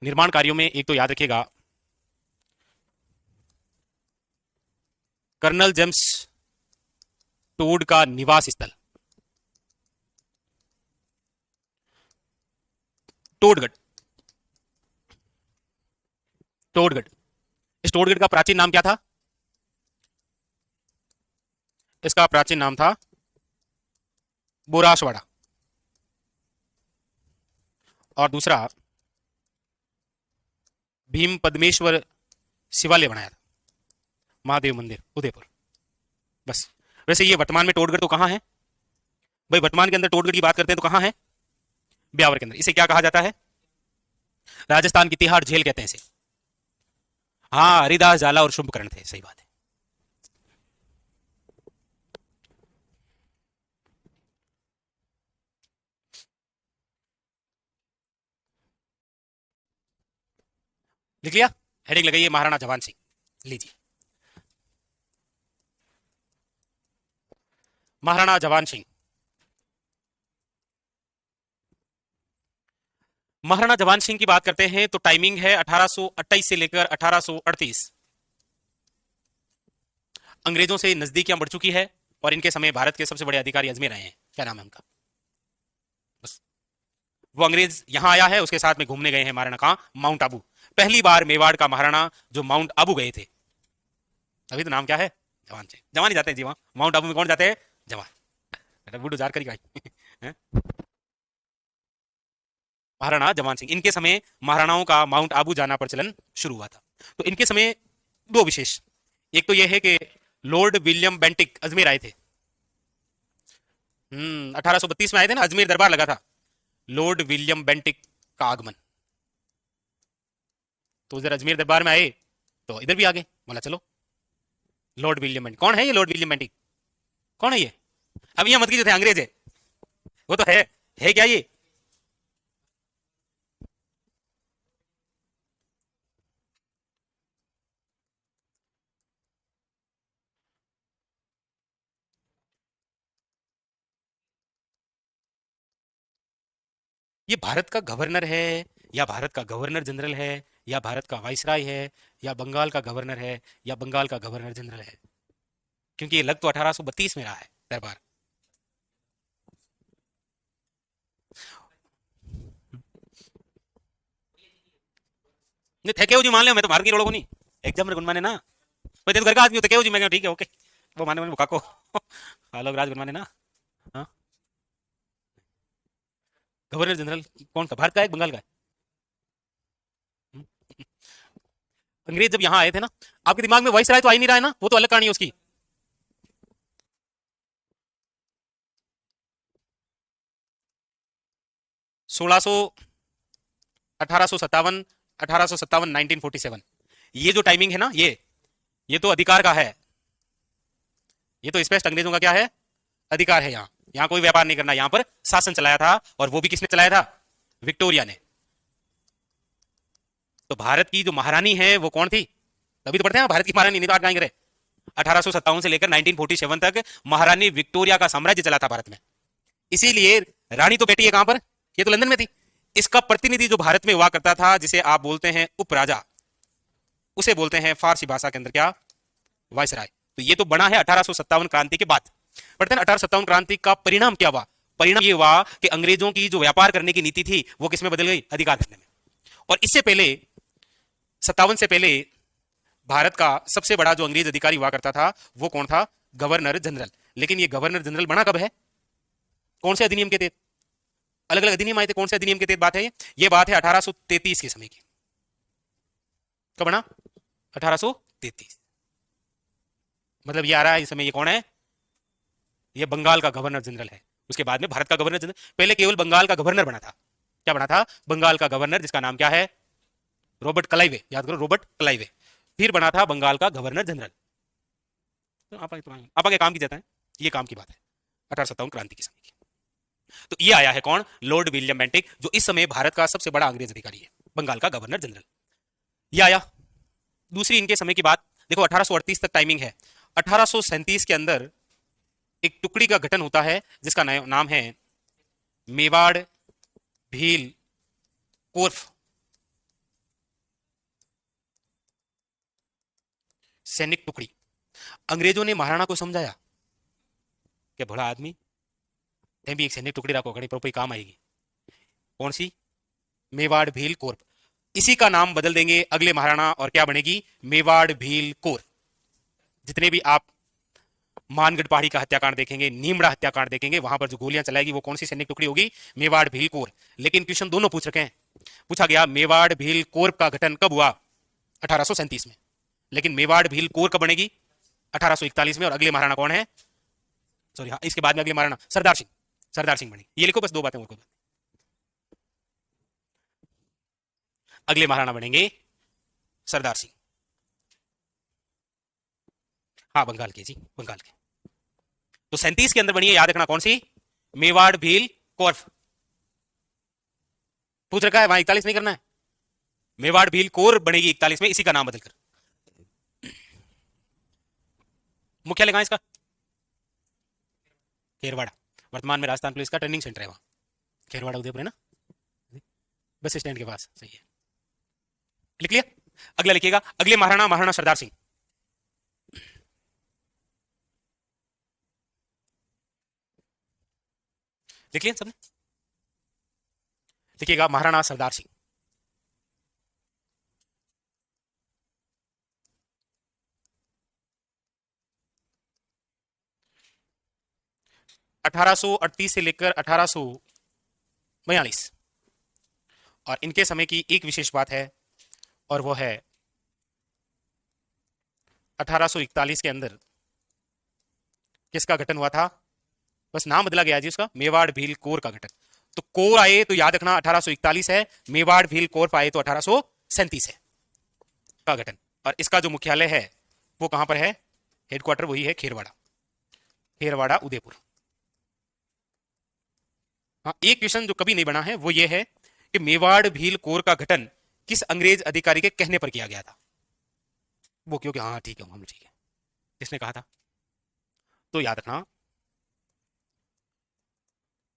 निर्माण कार्यों में एक तो याद रखिएगा कर्नल जेम्स टोड का निवास स्थल टोडगढ़। टोडगढ़, इस टोडगढ़ का प्राचीन नाम क्या था? इसका प्राचीन नाम था बोरासवाड़ा। और दूसरा भीम पद्मेश्वर शिवालय बनाया था, महादेव मंदिर उदयपुर। बस। वैसे ये वर्तमान में टोडगढ़ तो कहां है भाई? वर्तमान के अंदर टोडगढ़ की बात करते हैं तो कहां है? ब्यावर के अंदर। इसे क्या कहा जाता है? राजस्थान की तिहाड़ झील कहते हैं इसे। हाँ, हरिदास जाला और शुभकर्ण थे, सही बात है। लिख लिया? हेडिंग लगाइए महाराणा जवान सिंह। लीजिए, महाराणा जवान सिंह। महाराणा जवान सिंह की बात करते हैं तो टाइमिंग है 1828 से लेकर 1838। अंग्रेजों से नजदीकियां बढ़ चुकी है और इनके समय भारत के सबसे बड़े अधिकारी अजमेर आए हैं। क्या नाम है उनका? बस। वो अंग्रेज यहां आया है, उसके साथ में घूमने गए हैं महाराणा कहां? माउंट आबू। पहली बार मेवाड़ का महाराणा जो माउंट आबू गए थे। अभी तो नाम क्या है? जवान सिंह। जवान ही जाते हैं जी वहां। माउंट आबू में कौन जाते हैं? जवान। बूढ़ो जार करी महाराणा जवान सिंह। इनके समय महाराणाओं का माउंट आबू जाना प्रचलन शुरू हुआ था। तो इनके समय दो विशेष, एक तो यह है कि लॉर्ड विलियम बेंटिक अजमेर आए थे। 1832 में आए थे ना, अजमेर दरबार लगा था। लॉर्ड विलियम बेंटिक का आगमन। तो इधर अजमेर दरबार में आए तो इधर भी आ गए। बोला चलो लॉर्ड विलियम बेंटिक। कौन है ये लॉर्ड विलियम बेंटिक? कौन है ये? अब ये मत की जो थे अंग्रेज है, वो तो है क्या ये? ये भारत का गवर्नर है या भारत का गवर्नर जनरल है या भारत का वाइसराय है या बंगाल का गवर्नर है या बंगाल का गवर्नर जनरल है? क्योंकि ये लग तो 1832 में रहा है दरबार। नहीं थे क्यों जी, मान लिया मैं तो मार की रोड़ो को नहीं। एग्जाम में गुण माने ना, मैं तेरे घर का आदमी हूं तो क्यों जी, मैं ठीक है ओके। वो माने मैंने काको हेलो राज गुण माने ना। हाँ गवर्नर जनरल कौन का, भारत का है बंगाल का है? हम्म? अंग्रेज जब यहाँ आए थे ना, आपके दिमाग में वाइसराय तो आ ही नहीं रहा है ना, वो तो अलग कहानी है उसकी। 1600, 1857, 1857, 1947, ये जो टाइमिंग है ना, ये तो अधिकार का है। ये तो स्पष्ट अंग्रेजों का क्या है, अधिकार है। यहाँ कोई व्यापार नहीं करना, यहाँ पर शासन चलाया था, और वो भी किसने चलाया था, विक्टोरिया ने। तो भारत की जो महारानी है वो कौन थी, तभी तो पढ़ते हैं भारत की महारानी, नहीं तो आज कहां करे। 1857 से लेकर 1947 तक महारानी विक्टोरिया का साम्राज्य चला था भारत में। इसीलिए रानी तो बेटी है कहां पर, ये तो लंदन में थी। इसका प्रतिनिधि जो भारत में हुआ करता था, जिसे आप बोलते हैं उपराजा, उसे बोलते हैं फारसी भाषा के अंदर क्या, वायसराय। तो ये तो बना है 1857 क्रांति के बाद। पढ़ते हैं 1857 क्रांति का परिणाम क्या हुआ। परिणाम ये हुआ कि अंग्रेजों की जो व्यापार करने की नीति थी वो किसमें बदल गई, अधिकार करने में। और इससे पहले 57 से पहले भारत का सबसे बड़ा जो अंग्रेज अधिकारी हुआ करता था वो कौन था, गवर्नर जनरल। लेकिन ये गवर्नर जनरल बना कब है, कौन से अधिनियम के तहत, अलग अलग अधिनियम आए थे, कौन से अधिनियम के तहत बात है ये बात है 1833 के समय की। कब बना, 1833। मतलब ये आ रहा है इस समय, ये कौन है, ये बंगाल का गवर्नर जनरल है। उसके बाद में भारत का गवर्नर जनरल, पहले केवल बंगाल का गवर्नर बना था। क्या बना था, बंगाल का गवर्नर, जिसका नाम क्या है, रॉबर्ट क्लाइवे, याद करो रॉबर्ट क्लाइवे। फिर बना था बंगाल का गवर्नर जनरल। तो आप आगे काम की जाता है, ये काम की बात है 1857 क्रांति के समय की। तो ये आया है कौन, लॉर्ड विलियम बेंटिक, जो इस समय भारत का सबसे बड़ा अंग्रेज अधिकारी है, बंगाल का गवर्नर जनरल। ये आया। दूसरी इनके समय की बात देखो, 1838 तक टाइमिंग है। 1837 के अंदर एक टुकड़ी का गठन होता है जिसका नाम है मेवाड़ भील कोर्फ सैनिक टुकड़ी। अंग्रेजों ने महाराणा को समझाया कि बड़ा आदमी भी एक सैनिक टुकड़ी रखो, घड़ी पर काम आएगी। कौन सी, मेवाड़ भील कोर। इसी का नाम बदल देंगे अगले महाराणा, और क्या बनेगी, मेवाड़ भील कोर। जितने भी आप मानगढ़ पहाड़ी का हत्याकांड देखेंगे, नीमड़ा हत्याकांड देखेंगे, वहां पर जो गोलियां चलाएगी वो कौन सी सैनिक टुकड़ी होगी, मेवाड़ भील कोर। लेकिन क्वेश्चन दोनों पूछ रखे हैं। पूछा गया मेवाड़ भील कोर का गठन कब हुआ, 1837 में। लेकिन मेवाड़ भील कोर कब बनेगी, 1841 में। और अगले महाराणा कौन है, सॉरी हाँ, इसके बाद में अगले महाराणा सरदार सिंह, सरदार सिंह बनेगी। ये लिखो बस, दो बातें और कोई बात। अगले महाराणा बनेंगे सरदार सिंह। हाँ बंगाल के जी, बंगाल के। तो 37 के अंदर बनी है, याद रखना कौन सी, मेवाड़ भील कोर्फ। पूछ रखा है वहां 41 नहीं करना है, मेवाड़ भील कोर बनेगी 41 में, इसी का नाम बदलकर। मुख्यालय कहां इसका, खेरवाड़ा। वर्तमान में राजस्थान पुलिस का ट्रेनिंग सेंटर है वहां, खेरवाड़ा उदयपुर है ना, बस स्टैंड के पास। सही है, लिख लिया। अगला लिखिएगा, अगले महाराणा, महाराणा सरदार सिंह। लिख लिया सबने, लिखिएगा महाराणा सरदार सिंह। अठारह से लेकर 1842, और इनके समय की एक विशेष बात है, और वो है 1841 के अंदर किसका गठन हुआ था, बस नाम बदला गया जी उसका, मेवाड़ भील कोर का गठन। तो कोर आए तो याद रखना 1841 है, मेवाड़ भील कोर आए तो 1837 है का गठन। और इसका जो मुख्यालय है वो कहां पर है, हेडक्वार्टर वही है खेरवाड़ा, खेरवाड़ा उदयपुर। हाँ, एक क्वेश्चन जो कभी नहीं बना है वो ये है कि मेवाड़ भील कोर का गठन किस अंग्रेज अधिकारी के कहने पर किया गया था। वो क्योंकि हाँ ठीक है, हम ठीक है, किसने कहा था, तो याद रखना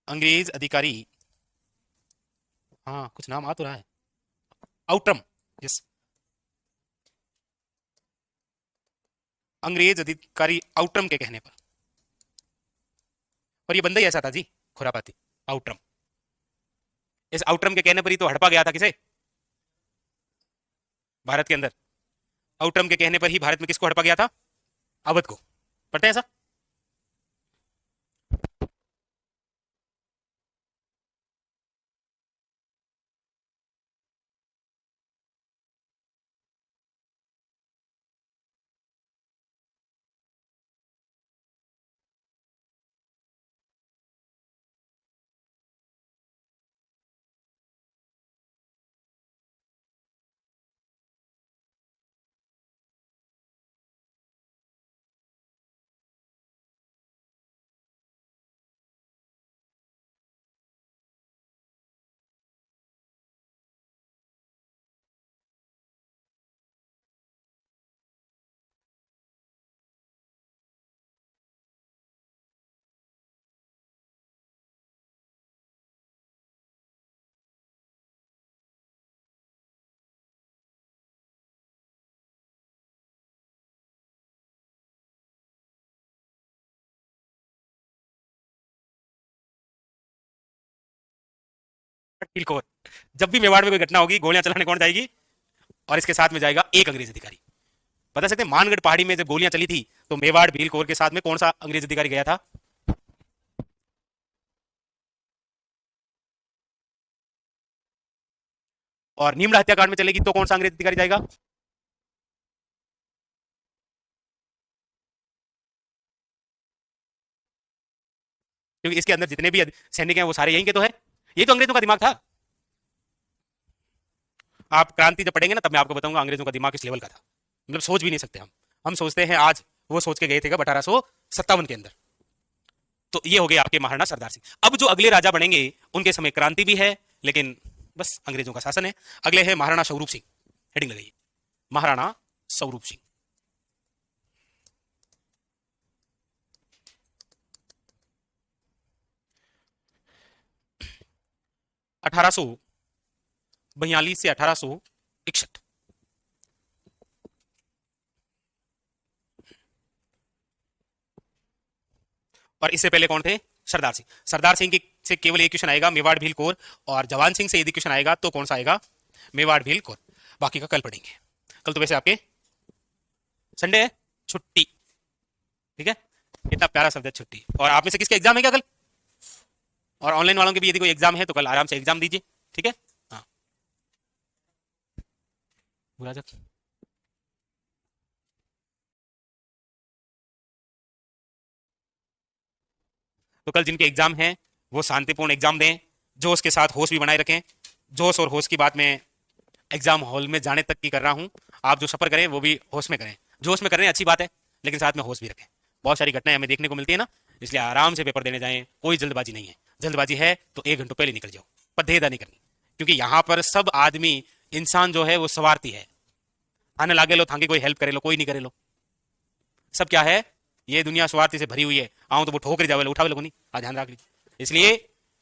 अंग्रेज अधिकारी, हाँ कुछ नाम आ तो रहा है, आउटरम, यस, अंग्रेज अधिकारी आउटरम के कहने पर। और ये बंदा ही ऐसा था जी, खुरापाती आउटरम। इस आउटरम के कहने पर ही तो हड़पा गया था किसे, भारत के अंदर। आउटरम के कहने पर ही भारत में किसको हड़पा गया था, अवध को। पढ़ते हैं ऐसा। भील कौर। जब भी मेवाड़ में कोई घटना होगी, गोलियां चलाने कौन जाएगी? और इसके साथ में जाएगा एक अंग्रेज अधिकारी। बता सकते हैं मानगढ़ पहाड़ी में जब गोलियां चली थी तो मेवाड़ भील कौर के साथ में कौन सा अंग्रेज अधिकारी गया था? और नीमड़ा हत्याकांड में चलेगी तो कौन सा अंग्रेज अधिकारी जाएगा? क्योंकि इसके अंदर जितने भी सैनिक हैं वो सारे यहीं के तो है। ये तो अंग्रेजों का दिमाग था। आप क्रांति जब पढ़ेंगे ना तब मैं आपको बताऊंगा अंग्रेजों का दिमाग किस लेवल का था। मतलब सोच भी नहीं सकते हम सोचते हैं आज, वो सोच के गए थे कब 1857 के अंदर। तो ये हो गए आपके महाराणा सरदार सिंह। अब जो अगले राजा बनेंगे उनके समय क्रांति भी है, लेकिन बस अंग्रेजों का शासन है। अगले है महाराणा स्वरूप सिंह। हेडिंग लगाइए, महाराणा स्वरूप सिंह। 1842 से 1861। और इससे पहले कौन थे? सरदार सिंह। सरदार सिंह से केवल एक क्वेश्चन आएगा, मेवाड़ भील कौर। और जवान सिंह से यदि क्वेश्चन आएगा तो कौन सा आएगा? मेवाड़ भील कौर। बाकी का कल पढ़ेंगे। कल तो वैसे आपके संडे है, छुट्टी। ठीक है, इतना प्यारा शब्द है छुट्टी। और आप में से किसका एग्जाम है क्या कल? और ऑनलाइन वालों के भी यदि कोई एग्जाम है तो कल आराम से एग्जाम दीजिए। ठीक है, हाँ। बुरा जब तो कल जिनके एग्जाम हैं वो शांतिपूर्ण एग्जाम दें, जोश के साथ होश भी बनाए रखें। जोश और होश की बात मैं एग्जाम हॉल में जाने तक की कर रहा हूं। आप जो सफर करें वो भी होश में करें। जोश में करें अच्छी बात है, लेकिन साथ में होश भी रखें। बहुत सारी घटनाएं हमें देखने को मिलती है ना, इसलिए आराम से पेपर देने जाएं। कोई जल्दबाजी नहीं है। जल्दबाजी है तो 1 घंटा पहले निकल जाओ, पर देदा नहीं करनी। क्योंकि यहाँ पर सब आदमी, इंसान जो है वो स्वार्थी है। आने लागे लो थांगे कोई हेल्प करे लो, कोई नहीं करे लो। सब क्या है, ये दुनिया स्वार्थी से भरी हुई है। आऊं तो वो ठोकर जावे लो, उठावे लोगों नहीं। आ ध्यान रख लीजिए। इसलिए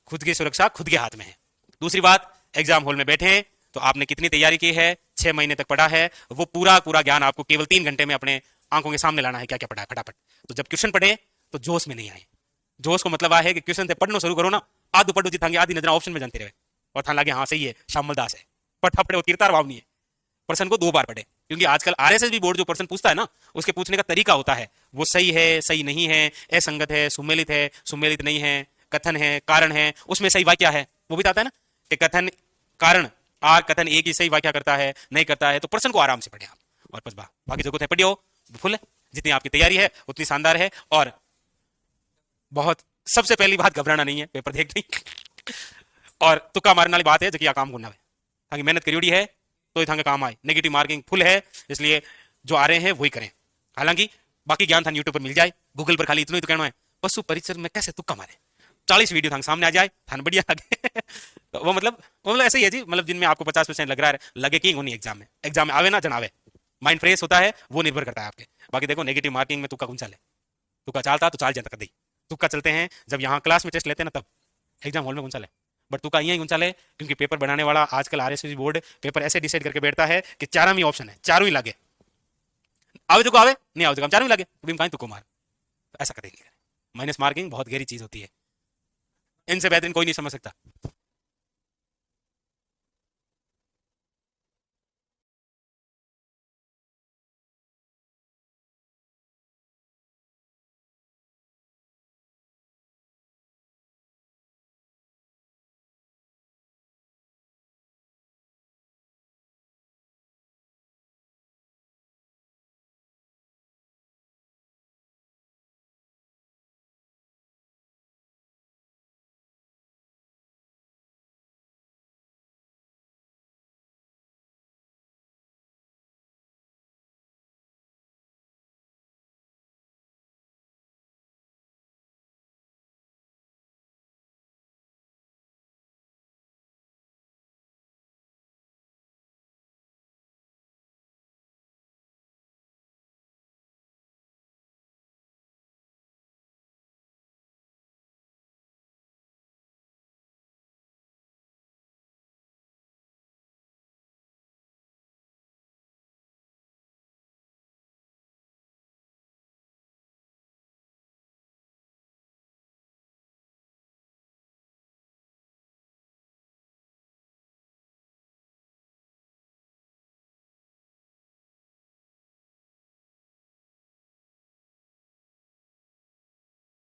खुद की सुरक्षा खुद के हाथ में है। दूसरी बात, एग्जाम हॉल में बैठे हैं तो आपने कितनी तैयारी की है, 6 महीने तक पढ़ा है, वो पूरा पूरा ज्ञान आपको केवल 3 घंटे में अपने आंखों के सामने लाना है। क्या क्या पढ़ा है फटाफट। तो जब क्वेश्चन पढ़े तो जोश में नहीं आए। जोश को मतलब है कि क्वेश्चन से पढ़ना शुरू करो ना, आधु पढ़ो जितांगे, आधी नजर ऑप्शन में जानते रहे और थान लगे हाँ सही है श्यामल दास है, पर थपड़े वो तीरतार भाव नहीं है। प्रश्न को 2 बार पढ़े, क्योंकि आजकल आरएसएस भी बोर्ड जो प्रश्न पूछता है ना, उसके पूछने का तरीका होता है, वो सही है सही नहीं है, असंगत है सुमेलित नहीं है, कथन है कारण है, उसमें सही वाक्य है वो भी आता है ना कि कथन कारण आर कथन एक ही सही वाक्य करता है नहीं करता है। तो प्रश्न को आराम से पढ़े आप। और बस बाकी जगह पढ़ियो फुल है। जितनी आपकी तैयारी है उतनी शानदार है। और बहुत सबसे पहली बात, घबराना नहीं है पेपर देख नहीं। और तुक्का मारने वाली बात है जो काम करना है, ताकि मेहनत करी है तो इतना काम आए। नेगेटिव मार्किंग फुल है, इसलिए जो आ रहे हैं वही करें। हालांकि बाकी ज्ञान था यूट्यूब पर मिल जाए, गूगल पर खाली इतना ही तो कहना है पशु परिचर में कैसे तुक्का मारे, 40 वीडियो था सामने आ जाए, थान बढ़िया लगे। तो वो मतलब ऐसे ही है जी। मतलब जिनमें आपको 50% लग रहा है, लगे कि नहीं एग्जाम में आवे ना जनावे, माइंड फ्रेश होता है, वो निर्भर करता है आपके। बाकी देखो नेगेटिव मार्किंग में तुक्का कौन चले, तुक्का चालता तो चाल जाता कर दी। तुक्का चलते हैं जब यहाँ क्लास में टेस्ट लेते हैं ना, तब एग्जाम हॉल में कौन चले। बट तुक्का यही कौन चले क्योंकि पेपर बनाने वाला आजकल आरएसएस बोर्ड पेपर ऐसे डिसाइड करके बैठता है कि चारों ही ऑप्शन है, चारों ही लगे, आवे जो आवे नहीं आवे जो चारों ही लगे, तो कहीं तुक्को मार। तो ऐसा करेंगे। माइनस मार्किंग बहुत गहरी चीज होती है, इनसे बेहतरीन कोई नहीं समझ सकता।